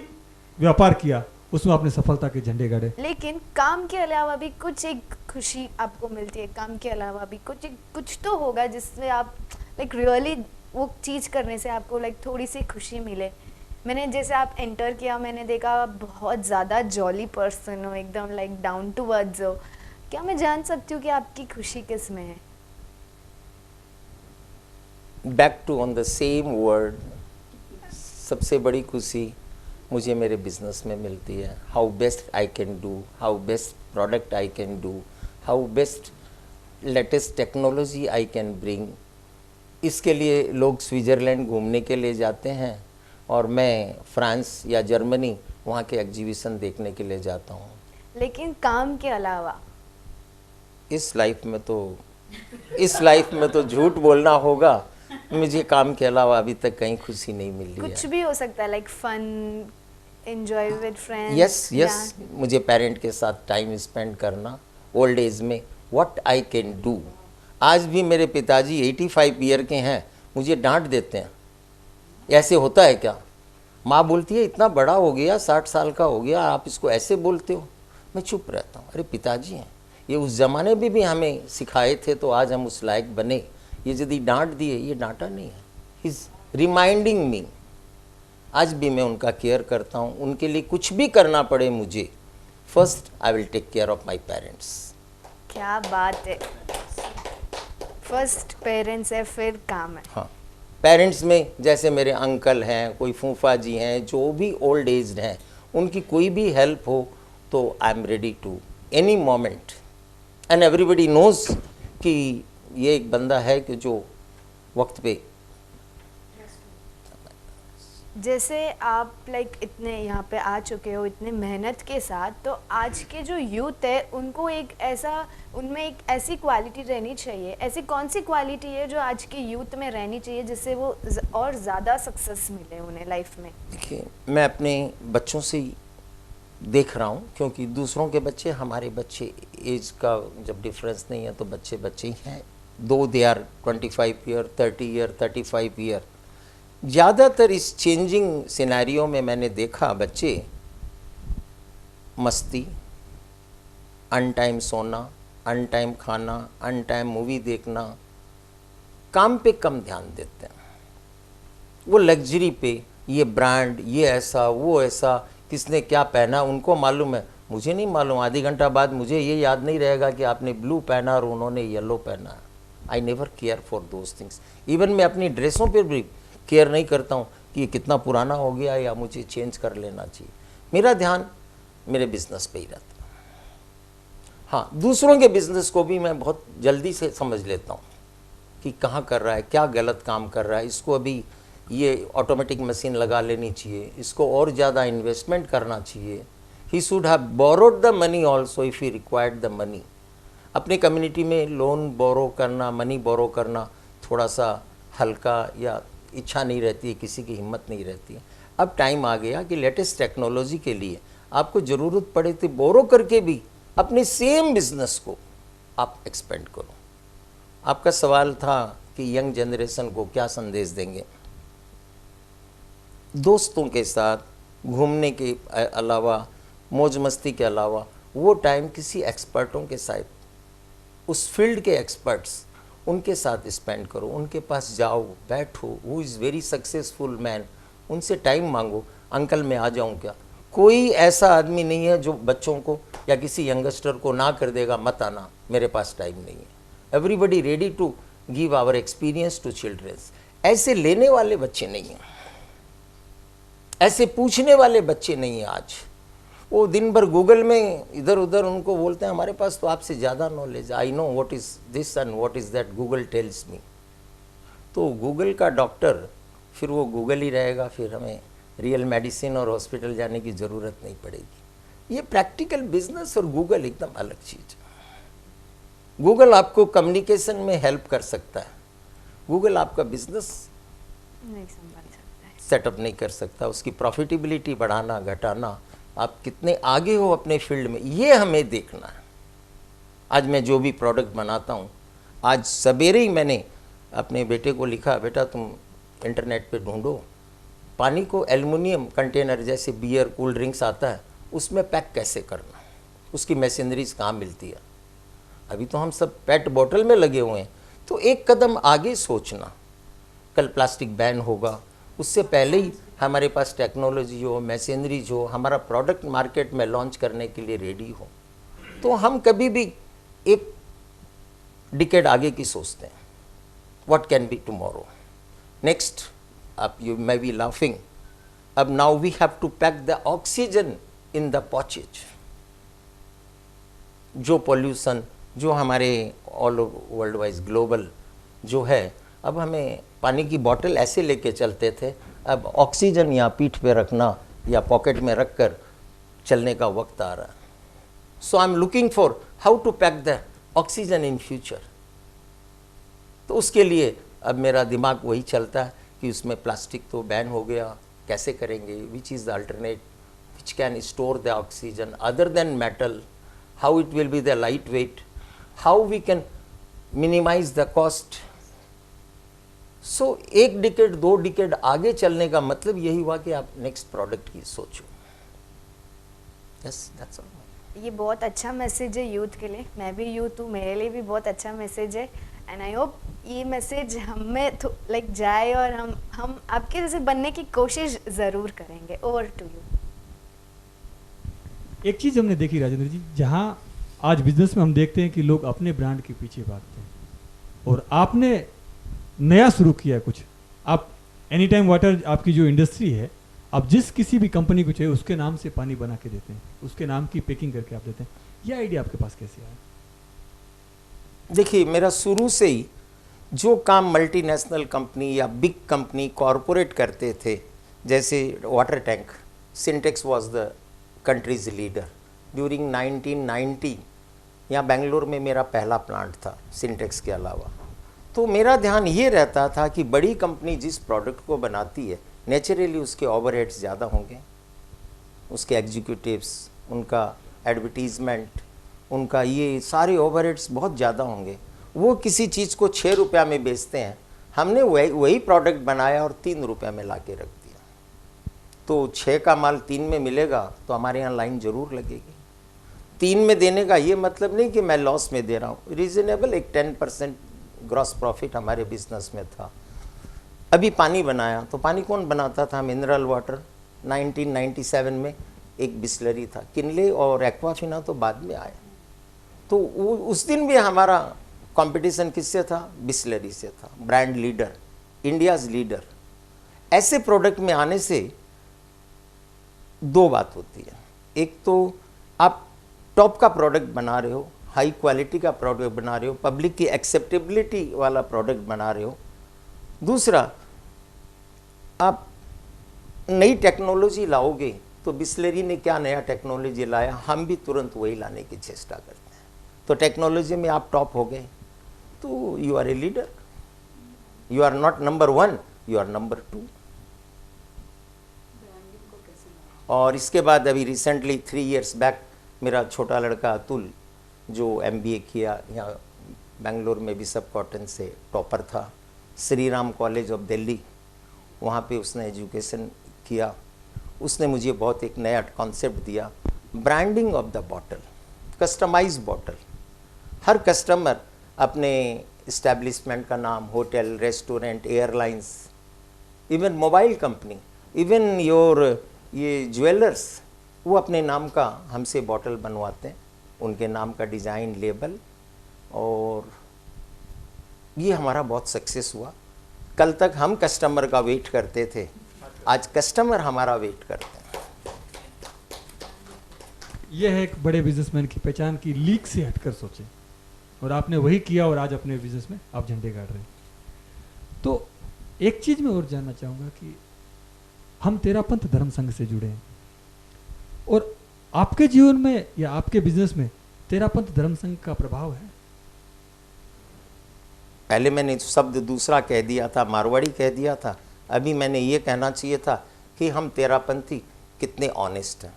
व्यापार किया उसमें आपने सफलता के झंडे गाड़े। लेकिन काम के अलावा भी कुछ एक खुशी आपको मिलती है, काम के अलावा भी कुछ तो होगा जिससे आप लाइक रियली वो चीज़ करने से आपको लाइक थोड़ी सी खुशी मिले। मैंने जैसे आप एंटर किया, मैंने देखा आप बहुत ज़्यादा जॉली पर्सन हो, एकदम लाइक डाउन टू अर्थ हो। क्या मैं जान सकती हूँ कि आपकी खुशी किस में है? Back to on the same word, सबसे बड़ी खुशी मुझे मेरे बिजनेस में मिलती है। How best I can do, how best product I can do, how best latest technology I can bring. इसके लिए लोग स्विट्ज़रलैंड घूमने के लिए जाते हैं और मैं फ्रांस या जर्मनी वहाँ के एग्जीबिशन देखने के लिए जाता हूँ। लेकिन काम के अलावा इस लाइफ में तो झूठ बोलना होगा, मुझे काम के अलावा अभी तक कहीं खुशी नहीं मिली है। कुछ भी हो सकता है, like fun, enjoy with friends. Yes, मुझे पेरेंट के साथ टाइम स्पेंड करना, ओल्ड एज में व्हाट आई कैन डू। आज भी मेरे पिताजी 85 ईयर के हैं, मुझे डांट देते हैं, ऐसे होता है क्या? माँ बोलती है इतना बड़ा हो गया, 60 साल का हो गया, आप इसको ऐसे बोलते हो। मैं चुप रहता हूँ, अरे पिताजी हैं, ये उस ज़माने में भी हमें सिखाए थे तो आज हम उस लायक बने। ये यदि डांट दिए, ये डांटा नहीं है, इज़ रिमाइंडिंग मी। आज भी मैं उनका केयर करता हूँ, उनके लिए कुछ भी करना पड़े मुझे, first I will take care of my parents. क्या बात है, फर्स्ट पेरेंट्स है फिर काम है। हाँ, पेरेंट्स में जैसे मेरे अंकल हैं, कोई फूफा जी हैं, जो भी ओल्ड एज हैं, उनकी कोई भी हेल्प हो तो I am ready to any moment. And everybody knows कि ये एक बंदा है कि जो वक्त पे। जैसे आप लाइक इतने यहाँ पे आ चुके हो इतने मेहनत के साथ, तो आज के जो यूथ है उनको उनमें एक ऐसी क्वालिटी रहनी चाहिए, ऐसी कौन सी क्वालिटी है जो आज के यूथ में रहनी चाहिए जिससे वो और ज़्यादा सक्सेस मिले उन्हें लाइफ में? देखिए, मैं अपने बच्चों से ही देख रहा हूँ, क्योंकि दूसरों के बच्चे, हमारे बच्चे, एज का जब डिफरेंस नहीं है तो बच्चे बच्चे ही हैं। Though they are 25 year, 30 year, 35 year. ज़्यादातर इस चेंजिंग सिनेरियो में मैंने देखा बच्चे मस्ती, अनटाइम सोना, अनटाइम खाना, अनटाइम मूवी देखना, काम पे कम ध्यान देते हैं, वो लग्जरी पे, ये ब्रांड, ये ऐसा वो ऐसा, किसने क्या पहना उनको मालूम है, मुझे नहीं मालूम। आधी घंटा बाद मुझे ये याद नहीं रहेगा कि आपने ब्लू पहना और उन्होंने येलो पहना। I never care for those things. Even मैं अपनी ड्रेसों पर भी केयर नहीं करता हूँ कि ये कितना पुराना हो गया या मुझे चेंज कर लेना चाहिए। मेरा ध्यान मेरे बिजनेस पे ही रहता है। हाँ, दूसरों के बिजनेस को भी मैं बहुत जल्दी से समझ लेता हूँ कि कहाँ कर रहा है, क्या गलत काम कर रहा है, इसको अभी ये ऑटोमेटिक मशीन लगा लेनी चाहिए, इसको और ज़्यादा इन्वेस्टमेंट करना चाहिए। He should have borrowed the money also if he required the money. अपने कम्युनिटी में लोन बोरो करना, मनी बोरो करना थोड़ा सा हल्का या इच्छा नहीं रहती है, किसी की हिम्मत नहीं रहती है। अब टाइम आ गया कि लेटेस्ट टेक्नोलॉजी के लिए आपको ज़रूरत पड़े तो बोरो करके भी अपने सेम बिजनेस को आप एक्सपेंड करो। आपका सवाल था कि यंग जनरेशन को क्या संदेश देंगे। दोस्तों के साथ घूमने के अलावा, मौज मस्ती के अलावा, वो टाइम किसी एक्सपर्टों के साथ, उस फील्ड के एक्सपर्ट्स, उनके साथ स्पेंड करो, उनके पास जाओ, बैठो। Who is very successful man, उनसे टाइम मांगो। अंकल मैं आ जाऊं क्या? कोई ऐसा आदमी नहीं है जो बच्चों को या किसी यंगस्टर को ना कर देगा मत आना, मेरे पास टाइम नहीं है। Everybody ready to give our experience to childrens. ऐसे लेने वाले बच्चे नहीं हैं, ऐसे पूछने वाले बच्चे नहीं हैं। आज वो दिन भर गूगल में इधर उधर उनको बोलते हैं हमारे पास तो आपसे ज़्यादा knowledge, I know what is this and what is that, Google tells me. तो गूगल का डॉक्टर फिर वो गूगल ही रहेगा, फिर हमें रियल मेडिसिन और हॉस्पिटल जाने की ज़रूरत नहीं पड़ेगी। ये प्रैक्टिकल बिजनेस और गूगल एकदम अलग चीज़ है। गूगल आपको कम्युनिकेशन में हेल्प कर सकता है, गूगल आपका बिजनेस नहीं संभाल सकता है। सेटअप नहीं कर सकता। उसकी प्रॉफिटेबिलिटी बढ़ाना घटाना, आप कितने आगे हो अपने फील्ड में, ये हमें देखना है। आज मैं जो भी प्रोडक्ट बनाता हूँ, आज सवेरे ही मैंने अपने बेटे को लिखा, बेटा तुम इंटरनेट पे ढूंढो पानी को एल्युमिनियम कंटेनर जैसे बियर कूल ड्रिंक्स आता है उसमें पैक कैसे करना, उसकी मशीनरीज कहाँ मिलती है। अभी तो हम सब पेट बॉटल में लगे हुए हैं, तो एक कदम आगे सोचना। कल प्लास्टिक बैन होगा, उससे पहले ही हमारे पास टेक्नोलॉजी हो, मशीनरीज हो, हमारा प्रोडक्ट मार्केट में लॉन्च करने के लिए रेडी हो, तो हम कभी भी एक डिकेड आगे की सोचते हैं। What can be tomorrow next. अब यू मे बी लाफिंग, अब now we have to pack the oxygen in the pouches. जो पॉल्यूशन जो हमारे ऑल वर्ल्ड वाइज ग्लोबल जो है, अब हमें पानी की बोतल ऐसे लेके चलते थे, अब ऑक्सीजन या पीठ पे रखना या पॉकेट में रख कर चलने का वक्त आ रहा है। So I am looking for how to pack the oxygen in future. तो उसके लिए अब मेरा दिमाग वही चलता है कि उसमें प्लास्टिक तो बैन हो गया, कैसे करेंगे, which is the alternate which can store the oxygen other than metal, how it will be the light weight, how we can minimise the cost. So एक डिकेड दो डिकेड आगे चलने का मतलब यही हुआ कि आप नेक्स्ट प्रोडक्ट की सोचो। Yes, that's all. ये बहुत अच्छा मैसेज है यूथ के लिए। मैं भी यूथ हूँ, मेरे लिए भी बहुत अच्छा मैसेज है। एंड आई होप ये मैसेज हमें लाइक जाए और हम आपके जैसे बनने की कोशिश ज़रूर करेंगे। Over to you. एक चीज़ हमने देखी राजेंद्र जी, जहाँ आज बिजनेस में हम देखते हैं कि लोग अपने ब्रांड के पीछे भागते हैं, और आपने नया शुरू किया है कुछ। आप एनी टाइम वाटर, आपकी जो इंडस्ट्री है, आप जिस किसी भी कंपनी को चाहिए उसके नाम से पानी बना के देते हैं, उसके नाम की पैकिंग करके आप देते हैं। यह आइडिया आपके पास कैसे आया? देखिए, मेरा शुरू से ही जो काम मल्टीनेशनल कंपनी या बिग कंपनी कॉरपोरेट करते थे, जैसे water tank, Sintex was the country's leader during 1990। यहाँ बेंगलोर में मेरा पहला प्लांट था सिंटेक्स के अलावा। तो मेरा ध्यान ये रहता था कि बड़ी कंपनी जिस प्रोडक्ट को बनाती है, नेचुरली उसके ओवरहेड्स ज़्यादा होंगे, उसके एग्जीक्यूटिव्स, उनका एडवर्टीजमेंट, उनका ये सारे ओवरहेड्स बहुत ज़्यादा होंगे। वो किसी चीज़ को 6 रुपया में बेचते हैं, हमने वही प्रोडक्ट बनाया और 3 रुपया में ला के रख दिया। तो 6 का माल 3 में मिलेगा तो हमारे यहाँ लाइन ज़रूर लगेगी। 3 में देने का ये मतलब नहीं कि मैं लॉस में दे रहा हूँ, रीज़नेबल एक 10% ग्रॉस प्रॉफिट हमारे बिजनेस में था। अभी पानी बनाया तो पानी कौन बनाता था? मिनरल वाटर 1997 में एक बिस्लरी था, किनले और एक्वाफिना तो बाद में आया। तो उस दिन भी हमारा कंपटीशन किससे था? बिस्लरी से था। Brand leader, India's leader. ऐसे प्रोडक्ट में आने से दो बात होती है, एक तो आप टॉप का प्रोडक्ट बना रहे हो, हाई क्वालिटी का प्रोडक्ट बना रहे हो, पब्लिक की एक्सेप्टेबिलिटी वाला प्रोडक्ट बना रहे हो। दूसरा, आप नई टेक्नोलॉजी लाओगे तो बिस्लरी ने क्या नया टेक्नोलॉजी लाया, हम भी तुरंत वही लाने की चेष्टा करते हैं। तो टेक्नोलॉजी में आप टॉप हो गए तो you are a leader. You are not number 1, you are number 2। और इसके बाद अभी रिसेंटली 3 इयर्स बैक मेरा छोटा लड़का अतुल, जो MBA किया यहाँ बेंगलोर में बिशप कॉटन से, टॉपर था, श्री राम कॉलेज ऑफ दिल्ली, वहाँ पे उसने एजुकेशन किया। उसने मुझे बहुत एक नया कॉन्सेप्ट दिया, branding of the bottle, customize bottle. हर कस्टमर अपने इस्टेब्लिशमेंट का नाम, hotel, restaurant, airlines, even mobile company, even your ये ज्वेलर्स, वो अपने नाम का हमसे बॉटल बनवाते हैं, उनके नाम का डिज़ाइन, लेबल। और ये हमारा बहुत सक्सेस हुआ। कल तक हम कस्टमर का वेट करते थे, आज कस्टमर हमारा वेट करते हैं। यह है एक बड़े बिजनेसमैन की पहचान की लीक से हटकर सोचे, और आपने वही किया और आज अपने बिजनेस में आप झंडे गाड़ रहे हैं। तो एक चीज मैं और जानना चाहूंगा कि हम तेरापंथ धर्म संघ से जुड़े हैं, और आपके जीवन में या आपके बिजनेस में तेरापंथ धर्म संघ का प्रभाव है? पहले मैंने शब्द दूसरा कह दिया था, मारवाड़ी कह दिया था। अभी मैंने ये कहना चाहिए था कि हम तेरापंथी कितने ऑनेस्ट हैं,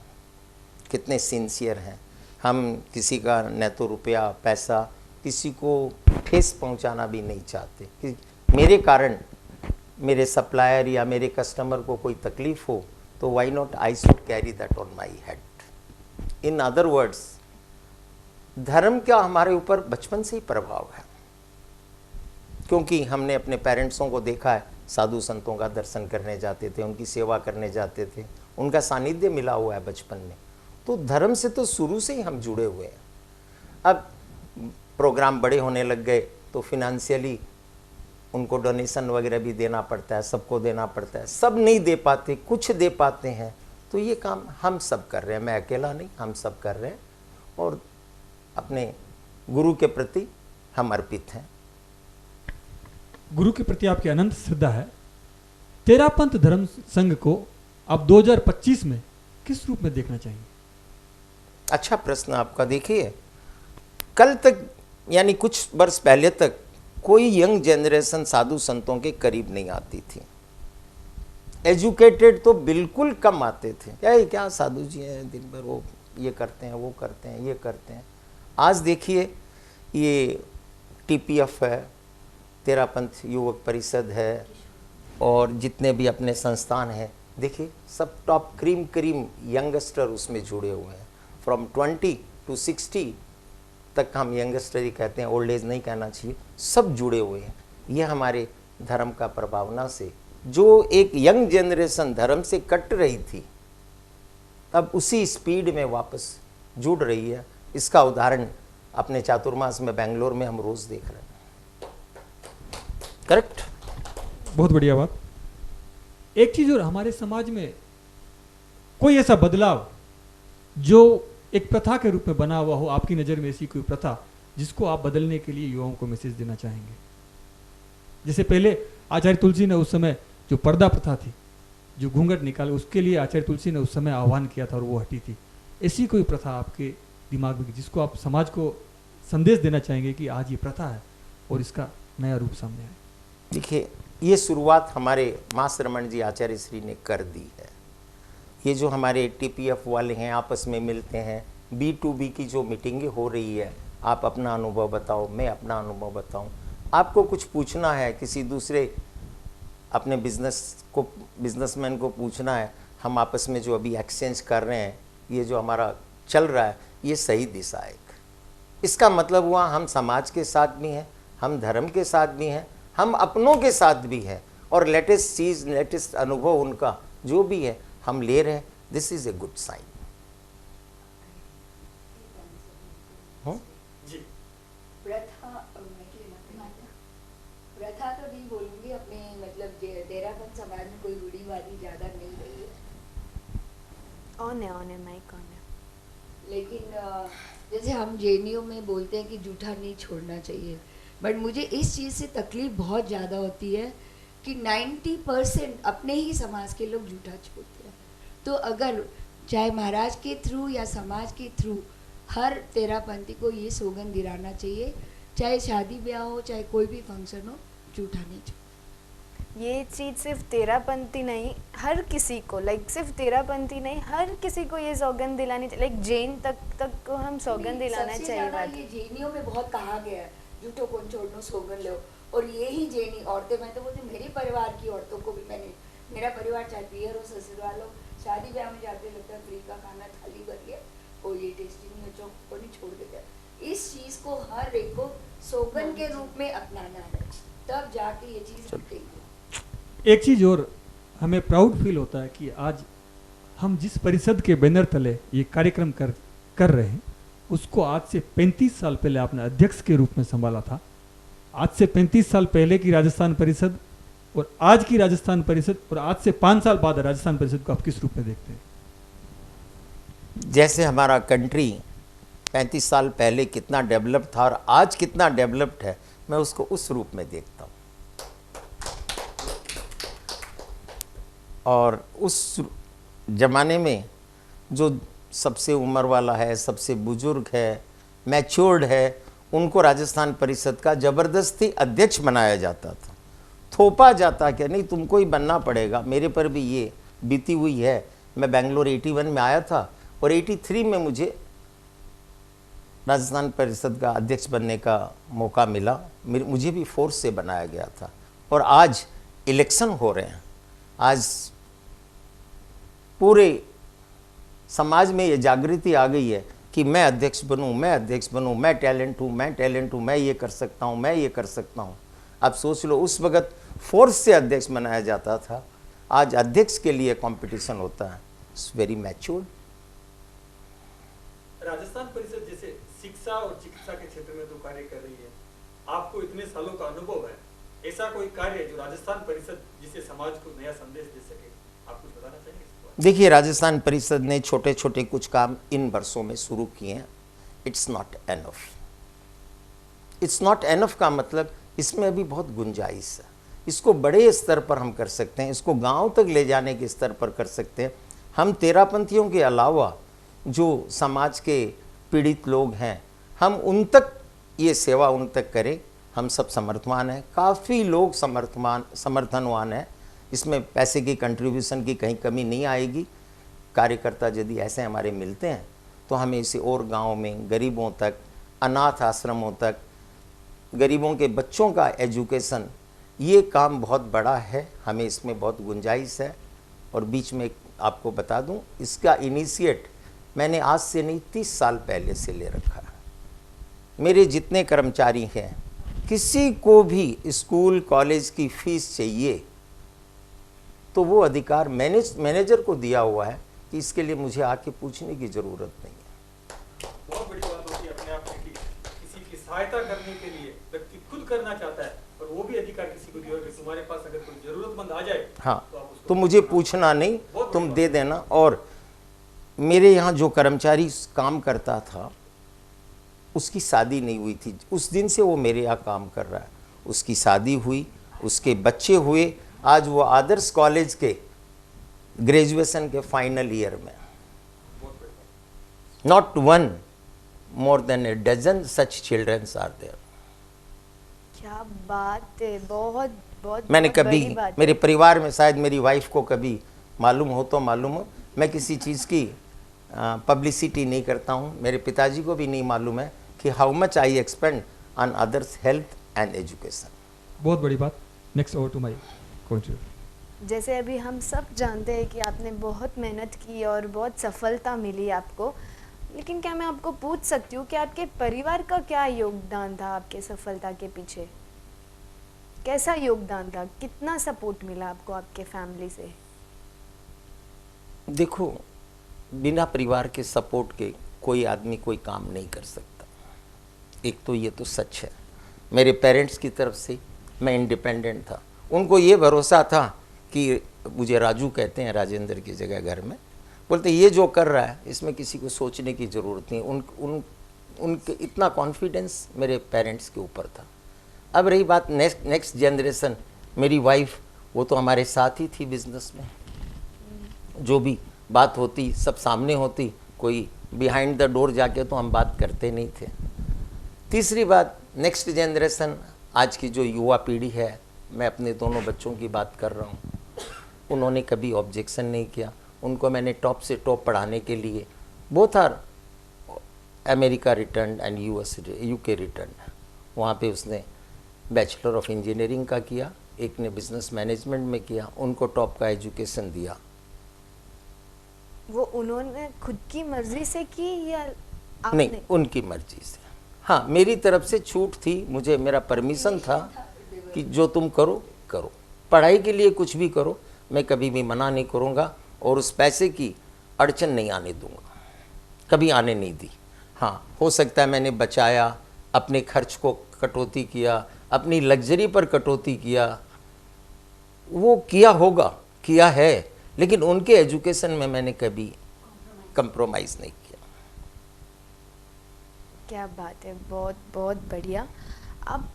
कितने सिंसियर हैं। हम किसी का न तो रुपया पैसा, किसी को ठेस पहुंचाना भी नहीं चाहते कि मेरे कारण मेरे सप्लायर या मेरे कस्टमर को कोई तकलीफ हो, तो why not I should carry that on my head. In other words, धर्म का हमारे ऊपर बचपन से ही प्रभाव है, क्योंकि हमने अपने पेरेंट्सों को देखा है, साधु संतों का दर्शन करने जाते थे, उनकी सेवा करने जाते थे, उनका सानिध्य मिला हुआ है बचपन में। तो धर्म से तो शुरू से ही हम जुड़े हुए हैं। अब प्रोग्राम बड़े होने लग गए तो फिनेंशियली उनको डोनेशन वगैरह भी देना पड़ता है, सबको देना पड़ता है। सब नहीं दे पाते, कुछ दे पाते हैं। तो ये काम हम सब कर रहे हैं, मैं अकेला नहीं, हम सब कर रहे हैं, और अपने गुरु के प्रति हम अर्पित हैं। गुरु के प्रति आपकी अनंत श्रद्धा है। तेरापंथ धर्म संघ को आप 2025 में किस रूप में देखना चाहिए? अच्छा प्रश्न आपका। देखिए, कल तक यानी कुछ वर्ष पहले तक कोई यंग जनरेशन साधु संतों के करीब नहीं आती थी। एजुकेटेड तो बिल्कुल कम आते थे, क्या साधु जी हैं, दिन भर वो ये करते हैं, वो करते हैं, ये करते हैं। आज देखिए, ये TPF है, तेरापंथ युवक परिषद है, और जितने भी अपने संस्थान हैं, देखिए सब टॉप क्रीम यंगस्टर उसमें जुड़े हुए हैं। फ्रॉम 20 to 60 तक हम यंगस्टर ही कहते हैं, ओल्ड एज नहीं कहना चाहिए। सब जुड़े हुए हैं। ये हमारे धर्म का प्रभावना से, जो एक यंग जनरेशन धर्म से कट रही थी, अब उसी स्पीड में वापस जुड़ रही है। इसका उदाहरण अपने चातुर्मास में बेंगलोर में हम रोज देख रहे हैं। करेक्ट, बहुत बढ़िया बात। एक चीज और, हमारे समाज में कोई ऐसा बदलाव जो एक प्रथा के रूप में बना हुआ हो, आपकी नज़र में ऐसी कोई प्रथा जिसको आप बदलने के लिए युवाओं को मैसेज देना चाहेंगे? जैसे पहले आचार्य तुलसी ने उस समय जो पर्दा प्रथा थी, जो घूंघट निकाले, उसके लिए आचार्य तुलसी ने उस समय आह्वान किया था और वो हटी थी। ऐसी कोई प्रथा आपके दिमाग में जिसको आप समाज को संदेश देना चाहेंगे कि आज ये प्रथा है और इसका नया रूप सामने आए? देखिए, ये शुरुआत हमारे मास रमन जी आचार्य श्री ने कर दी है। ये जो हमारे TPF वाले हैं, आपस में मिलते हैं, B2B की जो मीटिंगें हो रही है, आप अपना अनुभव बताओ, मैं अपना अनुभव बताऊं। आपको कुछ पूछना है, किसी दूसरे अपने बिजनेसमैन को पूछना है, हम आपस में जो अभी एक्सचेंज कर रहे हैं, ये जो हमारा चल रहा है, ये सही दिशा है। इसका मतलब हुआ हम समाज के साथ भी हैं, हम धर्म के साथ भी हैं, हम अपनों के साथ भी हैं, और लेटेस्ट चीज़, लेटेस्ट अनुभव उनका जो भी है हम ले रहे हैं, this is a good sign. जी प्रथा तो नहीं बोलूँगी, अपने मतलब देरापंथ समाज में कोई रूढ़िवादी ज़्यादा नहीं रही है, ऑन है माइक ऑन है। लेकिन जैसे हम जेएनयू में बोलते हैं कि जूठा नहीं छोड़ना चाहिए, बट मुझे इस चीज़ से तकलीफ बहुत ज़्यादा होती है कि 90% अपने ही समाज के लोग जूठा छोड़ते हैं। तो अगर चाहे महाराज के थ्रू या समाज के थ्रू हर तेरापंथी को ये सौगंध दिलाना चाहिए, चाहे शादी ब्याह हो, चाहे कोई भी फंक्शन हो, जूठा नहीं छोड़ना। ये चीज़ सिर्फ तेरापंथी नहीं, हर किसी को, लाइक सिर्फ तेरापंथी नहीं, हर किसी को ये सौगंध दिलानी चाहिए, लाइक जैन तक को हम सौगंध दिलाना सबसे चाहिए। ज़्यादा बात ये जेएनयू में बहुत कहा गया है, जूठो कौन छोड़नो सौगंध लो, और ये ही जेनी औरतें, मैं तो बोलती हूँ मेरे परिवार की औरतों को भी, मैंने, मेरा परिवार चाहे पियर हो ससुराल हो, शादी ब्याह में जाते लगता है फ्री का खाना थाली भर लिया और ये टेस्टी नहीं हो को नहीं छोड़ देता। इस चीज़ को हर एक को सौगंध के रूप में अपनाना है, तब जाके ये चीज़ रुकेगी। एक चीज़ और हमें प्राउड फील होता है कि आज हम जिस परिषद के बैनर तले ये कार्यक्रम कर रहे हैं, उसको आज से 35 साल पहले आपने अध्यक्ष के रूप में संभाला था। आज से 35 साल पहले की राजस्थान परिषद और आज की राजस्थान परिषद और आज से 5 साल बाद राजस्थान परिषद को आप किस रूप में देखते हैं? जैसे हमारा कंट्री 35 साल पहले कितना डेवलप था और आज कितना डेवलप्ड है, मैं उसको उस रूप में देखता हूँ। और उस जमाने में जो सबसे उम्र वाला है, सबसे बुजुर्ग है, मैच्योर्ड है, उनको राजस्थान परिषद का ज़बरदस्ती अध्यक्ष बनाया जाता था, थोपा जाता कि नहीं तुमको ही बनना पड़ेगा। मेरे पर भी ये बीती हुई है। मैं बेंगलोर 81 में आया था और 83 में मुझे राजस्थान परिषद का अध्यक्ष बनने का मौका मिला। मुझे भी फोर्स से बनाया गया था। और आज इलेक्शन हो रहे हैं, आज पूरे समाज में ये जागृति आ गई है कि मैं अध्यक्ष बनूं, मैं अध्यक्ष बनूं, मैं टैलेंट हूं, मैं टैलेंट हूं, मैं ये कर सकता हूं, मैं ये कर सकता हूं। आप सोच लो, उस वक्त फोर्स से अध्यक्ष बनाया जाता था, आज अध्यक्ष के लिए कंपटीशन होता है। It's very matured. राजस्थान परिषद जैसे शिक्षा और चिकित्सा के क्षेत्र में तो कार्य कर रही है, आपको इतने सालों का अनुभव है, ऐसा कोई कार्य जो राजस्थान परिषद जिसे समाज को नया संदेश दे सके, आप कुछ बताना चाहेंगे? देखिए, राजस्थान परिषद ने छोटे छोटे कुछ काम इन वर्षों में शुरू किए हैं। It's not enough. It's not enough का मतलब इसमें अभी बहुत गुंजाइश है। इसको बड़े स्तर पर हम कर सकते हैं, इसको गांव तक ले जाने के स्तर पर कर सकते हैं। हम तेरापंथियों के अलावा जो समाज के पीड़ित लोग हैं, हम उन तक ये सेवा उन तक करें। हम सब समर्थवान हैं, काफ़ी लोग समर्थनवान हैं। इसमें पैसे की कंट्रीब्यूशन की कहीं कमी नहीं आएगी। कार्यकर्ता यदि ऐसे हमारे मिलते हैं तो हमें इसे और गांव में गरीबों तक, अनाथ आश्रमों तक, गरीबों के बच्चों का एजुकेशन, ये काम बहुत बड़ा है, हमें इसमें बहुत गुंजाइश है। और बीच में आपको बता दूं, इसका इनिशिएट मैंने आज से नहीं 30 साल पहले से ले रखा है। मेरे जितने कर्मचारी हैं, किसी को भी स्कूल कॉलेज की फीस चाहिए तो वो अधिकार मैनेजर को दिया हुआ है कि इसके लिए मुझे आके पूछने की ज़रूरत नहीं है। बहुत बड़ी बात होती है अपने आप में कि किसी की सहायता करने के लिए व्यक्ति खुद करना चाहता है और वो भी अधिकार किसी को दिया कि तुम्हारे पास अगर कोई जरूरतमंद आ जाए, हाँ, तो आप उसको तो मुझे पूछना नहीं, तुम दे देना। और मेरे यहाँ जो कर्मचारी काम करता था, उसकी शादी नहीं हुई थी, उस दिन से वो मेरे यहाँ काम कर रहा है। उसकी शादी हुई, उसके बच्चे हुए, आज वो आदर्श कॉलेज के ग्रेजुएशन के फाइनल ईयर में। Not one, more than a dozen such childrens are there. क्या बात है, बहुत बहुत मैंने बहुत कभी बड़ी बात है। मेरे परिवार में, शायद मेरी वाइफ को कभी मालूम हो तो मालूम हो, मैं किसी चीज़ की पब्लिसिटी नहीं करता हूँ। मेरे पिताजी को भी नहीं मालूम है कि how much I expend on others health and education. बहुत बड़ी बात। Next over to my country. जैसे अभी हम सब जानते हैं कि आपने बहुत मेहनत की और बहुत सफलता मिली आपको, लेकिन क्या मैं आपको पूछ सकती हूँ कि आपके परिवार का क्या योगदान था आपके सफलता के पीछे? कैसा योगदान था? कितना सपोर्ट मिला आपको आपके फैमिली से? देखो, बिना परिवार के सपोर्ट के कोई आदमी कोई काम नहीं कर सकता। एक तो ये तो सच है। मेरे पेरेंट्स की तरफ से मैं इंडिपेंडेंट था। उनको ये भरोसा था कि मुझे राजू कहते हैं राजेंद्र की जगह घर में, बोलते ये जो कर रहा है इसमें किसी को सोचने की ज़रूरत नहीं। उनके इतना कॉन्फिडेंस मेरे पेरेंट्स के ऊपर था। अब रही बात नेक्स्ट जनरेशन, मेरी वाइफ वो तो हमारे साथ ही थी बिजनेस में। जो भी बात होती सब सामने होती, कोई बिहाइंड द डोर जाके तो हम बात करते नहीं थे। तीसरी बात, नेक्स्ट जनरेशन, आज की जो युवा पीढ़ी है, मैं अपने दोनों बच्चों की बात कर रहा हूँ, उन्होंने कभी ऑब्जेक्शन नहीं किया। उनको मैंने टॉप से टॉप पढ़ाने के लिए, both are America return and UK return, वहाँ पे उसने बैचलर ऑफ इंजीनियरिंग का किया, एक ने बिजनेस मैनेजमेंट में किया, उनको टॉप का एजुकेशन दिया। वो उन्होंने खुद की मर्जी से की या नहीं, आपने? उनकी मर्जी से। हाँ, मेरी तरफ से छूट थी, मुझे मेरा परमिशन था कि जो तुम करो करो, पढ़ाई के लिए कुछ भी करो, मैं कभी भी मना नहीं करूँगा और उस पैसे की अड़चन नहीं आने दूंगा, कभी आने नहीं दी। हाँ, हो सकता है मैंने बचाया, अपने खर्च को कटौती किया, अपनी लग्जरी पर कटौती किया, वो किया होगा, किया है, लेकिन उनके एजुकेशन में मैंने कभी कंप्रोमाइज़ नहीं किया। क्या बात है, बहुत बहुत बढ़िया। अब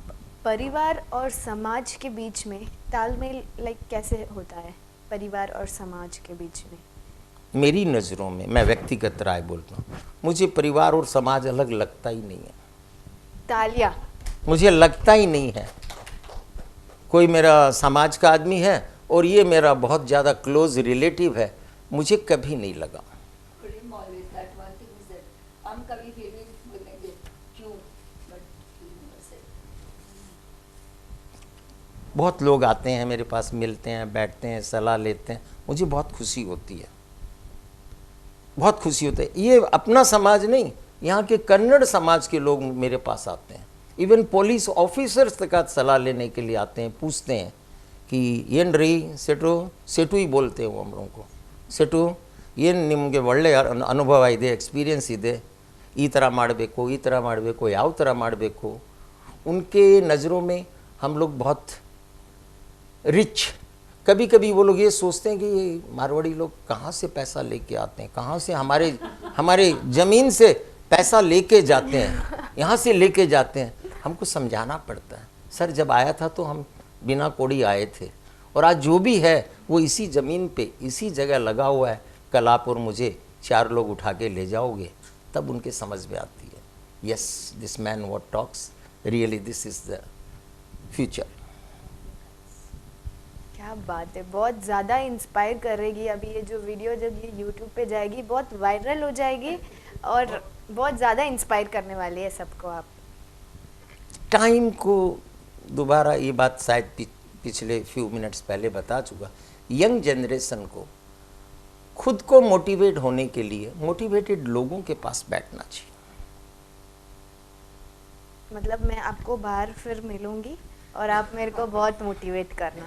परिवार और समाज के बीच में तालमेल कैसे होता है, परिवार और समाज के बीच में? मेरी नज़रों में, मैं व्यक्तिगत राय बोलता हूँ, मुझे परिवार और समाज अलग लगता ही नहीं है। तालिया। मुझे लगता ही नहीं है। कोई मेरा समाज का आदमी है और ये मेरा बहुत ज़्यादा क्लोज रिलेटिव है, मुझे कभी नहीं लगा। हम कभी फिर भी बोलेंगे क्यों, बट बहुत लोग आते हैं मेरे पास, मिलते हैं, बैठते हैं, सलाह लेते हैं, मुझे बहुत खुशी होती है, बहुत खुशी होती है। ये अपना समाज नहीं, यहाँ के कन्नड़ समाज के लोग मेरे पास आते हैं, इवन पुलिस ऑफिसर्स तक सलाह लेने के लिए आते हैं, पूछते हैं कि ಏನು ರೀ सेटू ही बोलते हैं वो हम लोगों को, सेटू ಏನು ನಿಮಗೆ ಒಳ್ಳೆ ಅನುಭವ ಇದೆ, ಎಕ್ಸ್ಪೀರಿಯನ್ಸ್ ಇದೆ, ಈ ಥರ ಮಾಡಬೇಕು, ಈ ಥರ ಮಾಡಬೇಕು, ಯಾವ ಥರ ಮಾಡಬೇಕು। उनके नज़रों में हम लोग बहुत रिच। कभी कभी वो लोग ये सोचते हैं कि ये मारवाड़ी लोग कहाँ से पैसा लेके आते हैं, कहाँ से हमारे ज़मीन से पैसा लेके जाते हैं, यहाँ से लेके जाते हैं। हमको समझाना पड़ता है, सर जब आया था तो हम बिना कोड़ी आए थे, और आज जो भी है वो इसी ज़मीन पे इसी जगह लगा हुआ है। कल आप और मुझे 4 लोग उठा के ले जाओगे, तब उनके समझ में आती है, yes this man what talks, really this is the future. क्या बात है, बहुत ज़्यादा इंस्पायर करेगी। अभी ये जो वीडियो जब ये यूट्यूब पे जाएगी बहुत वायरल हो जाएगी और बहुत ज़्यादा इंस्पायर करने वाली है सबको आप। टाइम को दोबारा, ये बात शायद पिछले फ्यू मिनट्स पहले बता चुका, यंग जनरेशन को खुद को मोटिवेट होने के लिए मोटिवेटेड लोगों के पास बैठना चाहिए। मतलब मैं आपको बाहर फिर मिलूंगी और आप मेरे को बहुत मोटिवेट करना।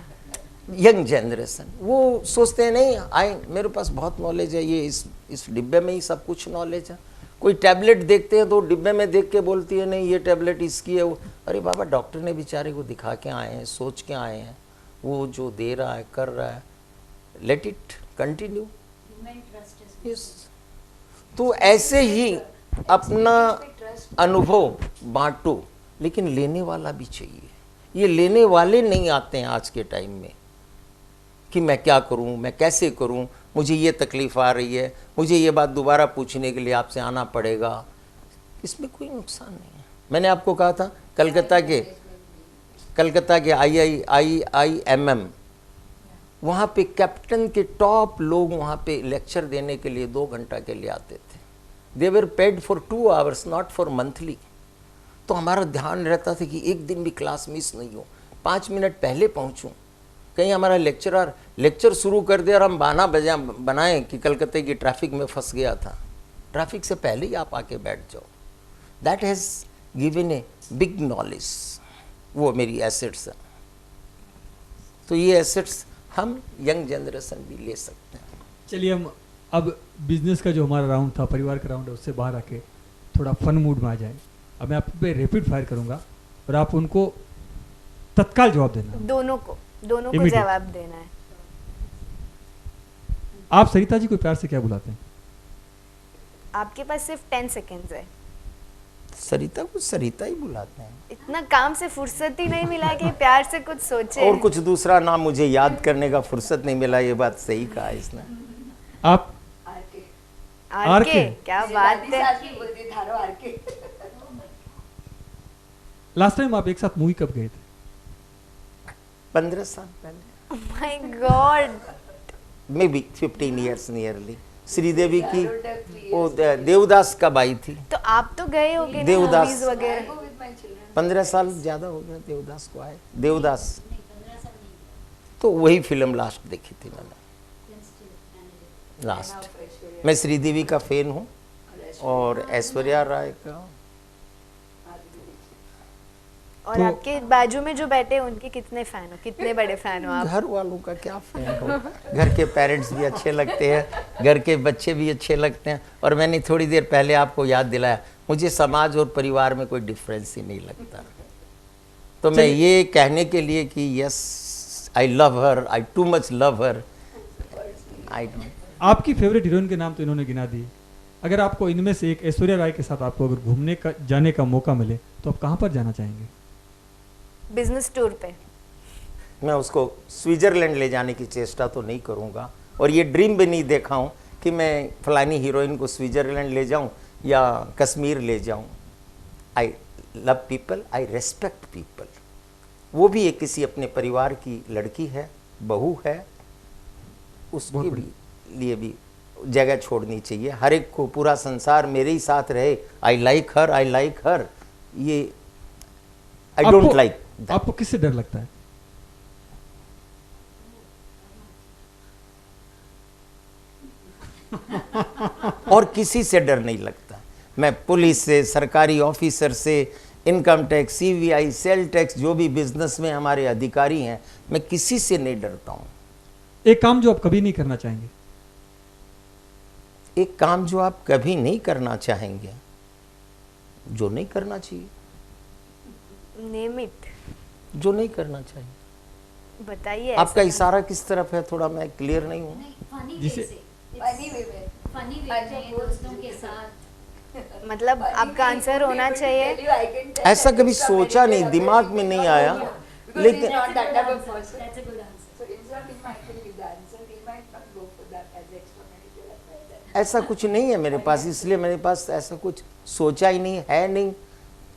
यंग जनरेशन वो सोचते हैं नहीं आए मेरे पास बहुत नॉलेज है, ये इस डिब्बे में ही सब कुछ नॉलेज है। कोई टैबलेट देखते हैं तो डिब्बे में देख के बोलती है नहीं ये टैबलेट इसकी है, वो अरे बाबा डॉक्टर ने बेचारे को दिखा के आए हैं, सोच के आए हैं, वो जो दे रहा है कर रहा है, लेट इट कंटिन्यू। यस, तो ऐसे ही अपना अनुभव बांटो, लेकिन लेने वाला भी चाहिए। ये लेने वाले नहीं आते हैं आज के टाइम में कि मैं क्या करूं, मैं कैसे करूं, मुझे ये तकलीफ़ आ रही है, मुझे ये बात दोबारा पूछने के लिए आपसे आना पड़ेगा। इसमें कोई नुकसान नहीं है। मैंने आपको कहा था कलकत्ता के IIMM, वहाँ पे कैप्टन के टॉप लोग वहाँ पे लेक्चर देने के लिए 2 घंटा के लिए आते थे। They were paid for 2 hours, not for monthly. तो हमारा ध्यान रहता था कि एक दिन भी क्लास मिस नहीं हो, 5 मिनट पहले पहुँचूँ, कहीं हमारा लेक्चर शुरू कर दे और हम बहाना बनाएं कि कलकत्ते की ट्रैफिक में फंस गया था। ट्रैफिक से पहले ही आप आके बैठ जाओ। That has given a big knowledge. वो मेरी एसेट्स हैं। तो ये एसेट्स हम यंग जनरेशन भी ले सकते हैं। चलिए हम अब बिजनेस का जो हमारा राउंड था, परिवार का राउंड है, उससे बाहर आके थोड़ा फन मूड में आ जाए। अब मैं आप पे रैपिड फायर करूंगा और आप उनको तत्काल जवाब देना। दोनों को Immediate. जवाब देना है। आप सरिता जी को प्यार से क्या बुलाते हैं? आपके पास सिर्फ 10 सेकेंड्स है। सरिता को सरिता ही बुलाते हैं। इतना काम से फुर्सत ही नहीं मिला कि प्यार से कुछ सोचे। और कुछ दूसरा नाम मुझे याद करने का फुर्सत नहीं मिला। ये बात सही कहा इसने। आप आरके, क्या बात है। लास्ट टाइम आप एक साथ मूवी कब गए थे? 15 साल पहले, my God. May be 15 years nearly. Sridevi की वो देवदास कब आई थी? तो आप तो गए होगे ना देवदास। movies वगैरह। 15 साल ज़्यादा हो गया देवदास को आए। देवदास तो वही फिल्म लास्ट देखी थी मैंने, लास्ट। मैं श्रीदेवी का फैन हूँ और ऐश्वर्या राय का। और तो- आपके बाजू में जो बैठे हैं उनके कितने फैन हो, कितने बड़े फैन हो आप? घर वालों का क्या फैन हो। घर के पेरेंट्स भी अच्छे लगते हैं, घर के बच्चे भी अच्छे लगते हैं। और मैंने थोड़ी देर पहले आपको याद दिलाया, मुझे समाज और परिवार में कोई डिफरेंस ही नहीं लगता। तो मैं ये कहने के लिए कि yes I love her, I too much love her, I don't. आपकी फेवरेट हीरोइन के नाम तो इन्होंने गिना दिए। अगर आपको इनमें से एक ऐश्वर्या राय के साथ आपको अगर घूमने का जाने का मौका मिले तो आप कहाँ पर जाना चाहेंगे? बिजनेस टूर पे। मैं उसको स्विट्जरलैंड ले जाने की चेष्टा तो नहीं करूंगा, और ये ड्रीम भी नहीं देखा हूँ कि मैं फलानी हीरोइन को स्विट्जरलैंड ले जाऊं या कश्मीर ले जाऊं। I love people, I respect people. वो भी एक किसी अपने परिवार की लड़की है, बहू है, उसके भी लिए भी जगह छोड़नी चाहिए। हर एक को पूरा संसार मेरे ही साथ रहे। I like her, I like हर, ये आई डोंट लाइक। आपको किससे डर लगता है? और किसी से डर नहीं लगता। मैं पुलिस से, सरकारी ऑफिसर से, income tax, CBI, sale tax, जो भी बिजनेस में हमारे अधिकारी हैं, मैं किसी से नहीं डरता हूं। एक काम जो आप कभी नहीं करना चाहेंगे? एक काम जो आप कभी नहीं करना चाहेंगे, जो नहीं करना चाहिए, नेम इट। जो नहीं करना चाहिए। बताइए। आपका ऐसा इशारा किस तरफ है? थोड़ा मैं क्लियर नहीं हूँ। जिसे दोस्तों के साथ मतलब आपका आंसर होना चाहिए। ऐसा कभी सोचा नहीं, दिमाग में नहीं आया, लेकिन that's a good answer. ऐसा कुछ नहीं है मेरे पास, इसलिए मेरे पास ऐसा कुछ सोचा ही नहीं है नहीं,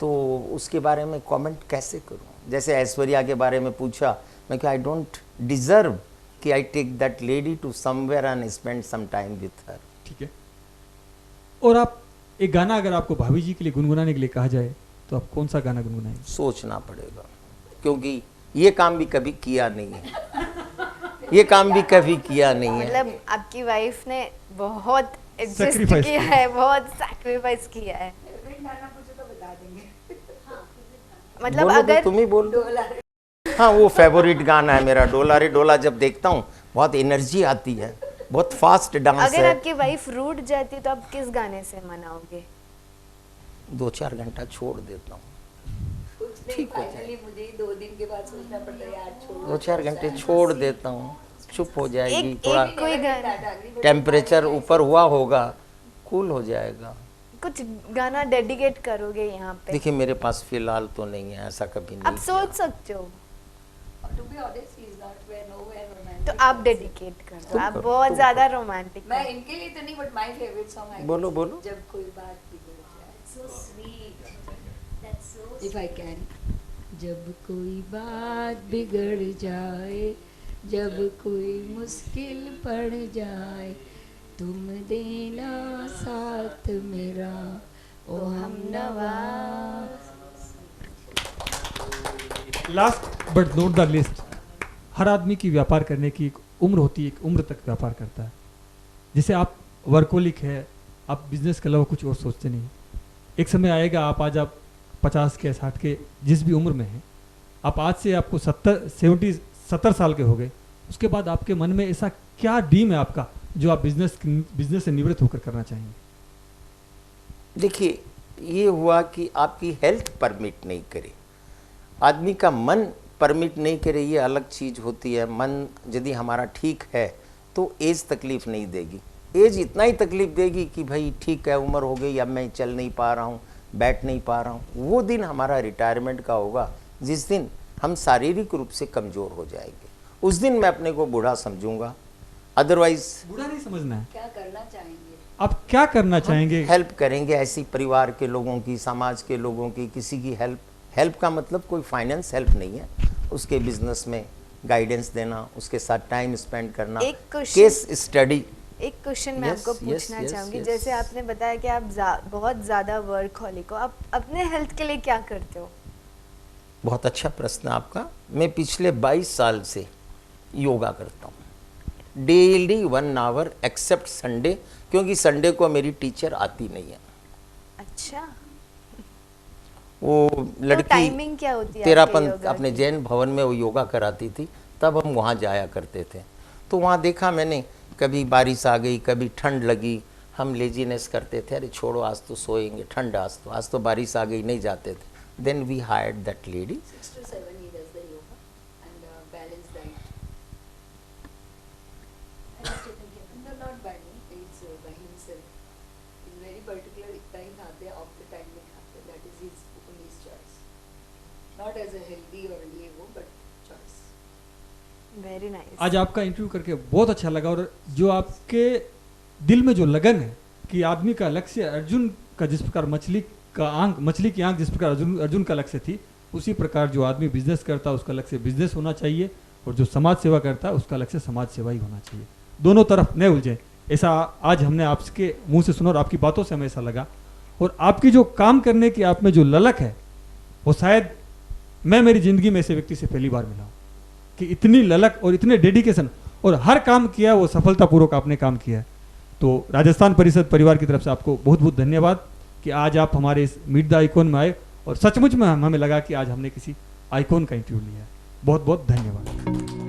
तो उसके बारे में कमेंट कैसे करूं। जैसे ऐश्वर्या के बारे में पूछा, मैं क्या आई डोंट डिजर्व कि I take that lady to somewhere and spend some time with her. ठीक है। और आप एक गाना अगर आपको भाभी जी के लिए गुनगुनाने के लिए कहा जाए तो आप कौन सा गाना गुनगुनाएंगे? सोचना पड़ेगा, क्योंकि ये काम भी कभी किया नहीं है। ये काम भी कभी किया नहीं है। मतलब आपकी वाइफ ने बहुत एडजस्ट Sacrifice किया किया। है, बहुत सैक्रिफाइस किया है। मतलब बोलो तो, अगर तुम ही बोलो। हाँ, वो फेवरेट गाना है मेरा, डोला रे डोला। जब देखता हूँ बहुत एनर्जी आती है, बहुत फास्ट डांस अगर है। आपकी वाइफ रूठ जाती तो आप किस गाने से मनाओगे? 2-4 घंटा छोड़ देता हूँ। ठीक हो जाए। मुझे ही 2 दिन के बाद सोचना पड़ता है यार छोड़। 2-4 घंटे छोड़ देता हूँ, चुप हो जाएगी। एक थोड़ा कोई गाना, टेम्परेचर ऊपर हुआ होगा, कूल हो जाएगा। कुछ गाना डेडिकेट करोगे यहाँ पे? देखिए मेरे पास फिलहाल तो नहीं है, ऐसा कभी नहीं आप किया। सोच सकते हो, To be honest, he is not nowhere romantic. तो आप डेडिकेट कर दो। तुम आप करो, बहुत तुम ज्यादा रोमांटिक मैं इनके लिए तो नहीं, बट माय फेवरेट सॉन्ग है। बोलो, बोलो। जब कोई बात बिगड़ जाए। So sweet. That's so If I can. जब कोई बात बिगड़ जाए, जब कोई मुश्किल पड़ जाए, तुम देना साथ मेरा ओ हमनवा। Last but not the list, हर आदमी की व्यापार करने की एक उम्र होती है, एक उम्र तक व्यापार करता है। जैसे आप वर्कोलिक है, आप बिजनेस के अलावा कुछ और सोचते नहीं। एक समय आएगा, आप 50 के 60 के जिस भी उम्र में हैं, आप आज से आपको 70 साल के हो गए, उसके बाद आपके मन में ऐसा क्या ड्रीम है आपका जो आप बिजनेस से निवृत्त होकर करना चाहेंगे? देखिए, ये हुआ कि आपकी हेल्थ परमिट नहीं करे, आदमी का मन परमिट नहीं करे, ये अलग चीज़ होती है। मन यदि हमारा ठीक है तो एज तकलीफ़ नहीं देगी। एज इतना ही तकलीफ़ देगी कि भाई ठीक है, उम्र हो गई, अब मैं चल नहीं पा रहा हूँ, बैठ नहीं पा रहा हूँ। वो दिन हमारा रिटायरमेंट का होगा जिस दिन हम शारीरिक रूप से कमज़ोर हो जाएंगे। उस दिन मैं अपने को बूढ़ा समझूंगा, अदरवाइज बुरा नहीं समझना है। क्या करना चाहेंगे? आप क्या करना चाहेंगे? हेल्प करेंगे ऐसी परिवार के लोगों की, समाज के लोगों की, किसी की हेल्प का मतलब कोई फाइनेंस हेल्प नहीं है, उसके बिजनेस में गाइडेंस देना, उसके साथ टाइम स्पेंड करना, एक question- केस स्टडी। एक क्वेश्चन मैं Yes, आपको yes, पूछना yes, चाहूँगी। yes. जैसे आपने बताया कि आप बहुत ज़्यादा वर्कहॉलिक हो, आप अपने हेल्थ के लिए क्या करते हो? बहुत अच्छा प्रश्न आपका। मैं पिछले 22 साल से योगा करता हूँ डेली 1 आवर एक्सेप्ट संडे, क्योंकि संडे को मेरी टीचर आती नहीं है। अच्छा, वो तो लड़की टाइमिंग क्या होती है आपके तेरापंथ योगा अपने की? जैन भवन में वो योगा कराती थी, तब हम वहाँ जाया करते थे। तो वहाँ देखा मैंने, कभी बारिश आ गई, कभी ठंड लगी, हम लेजीनेस करते थे, अरे छोड़ो आज तो सोएंगे, ठंड आज तो बारिश आ गई, नहीं जाते थे। Then we hired that lady. 6 to 7 he does the yoga and balanced diet. No, not by me. It's by himself. He's very particular. इतना ही खाते हैं, ऑफ द टाइम में खाते हैं. That is his choice. Not as a healthy or ये वो, but choice. Very nice. आज आपका इंटरव्यू करके बहुत अच्छा लगा, और जो आपके दिल में जो लगन है कि आदमी का लक्ष्य अर्जुन का, जिस प्रकार मछली की आंख जिस प्रकार अर्जुन का लक्ष्य थी, उसी प्रकार जो आदमी बिजनेस करता है उसका लक्ष्य बिजनेस होना चाहिए, और जो समाज सेवा करता है उसका लक्ष्य समाज सेवा ही होना चाहिए। दोनों तरफ न उलझे, ऐसा आज हमने आपके मुंह से सुना और आपकी बातों से हमें ऐसा लगा। और आपकी जो काम करने की आप में जो ललक है, वो शायद मैं मेरी ज़िंदगी में ऐसे व्यक्ति से पहली बार मिला हूँ कि इतनी ललक और इतने डेडिकेशन, और हर काम किया वो सफलतापूर्वक आपने काम किया है। तो राजस्थान परिषद परिवार की तरफ से आपको बहुत बहुत धन्यवाद कि आज आप हमारे इस मीट द आइकॉन में आए, और सचमुच में हमें लगा कि आज हमने किसी आइकॉन का इंटरव्यू लिया है। बहुत बहुत धन्यवाद।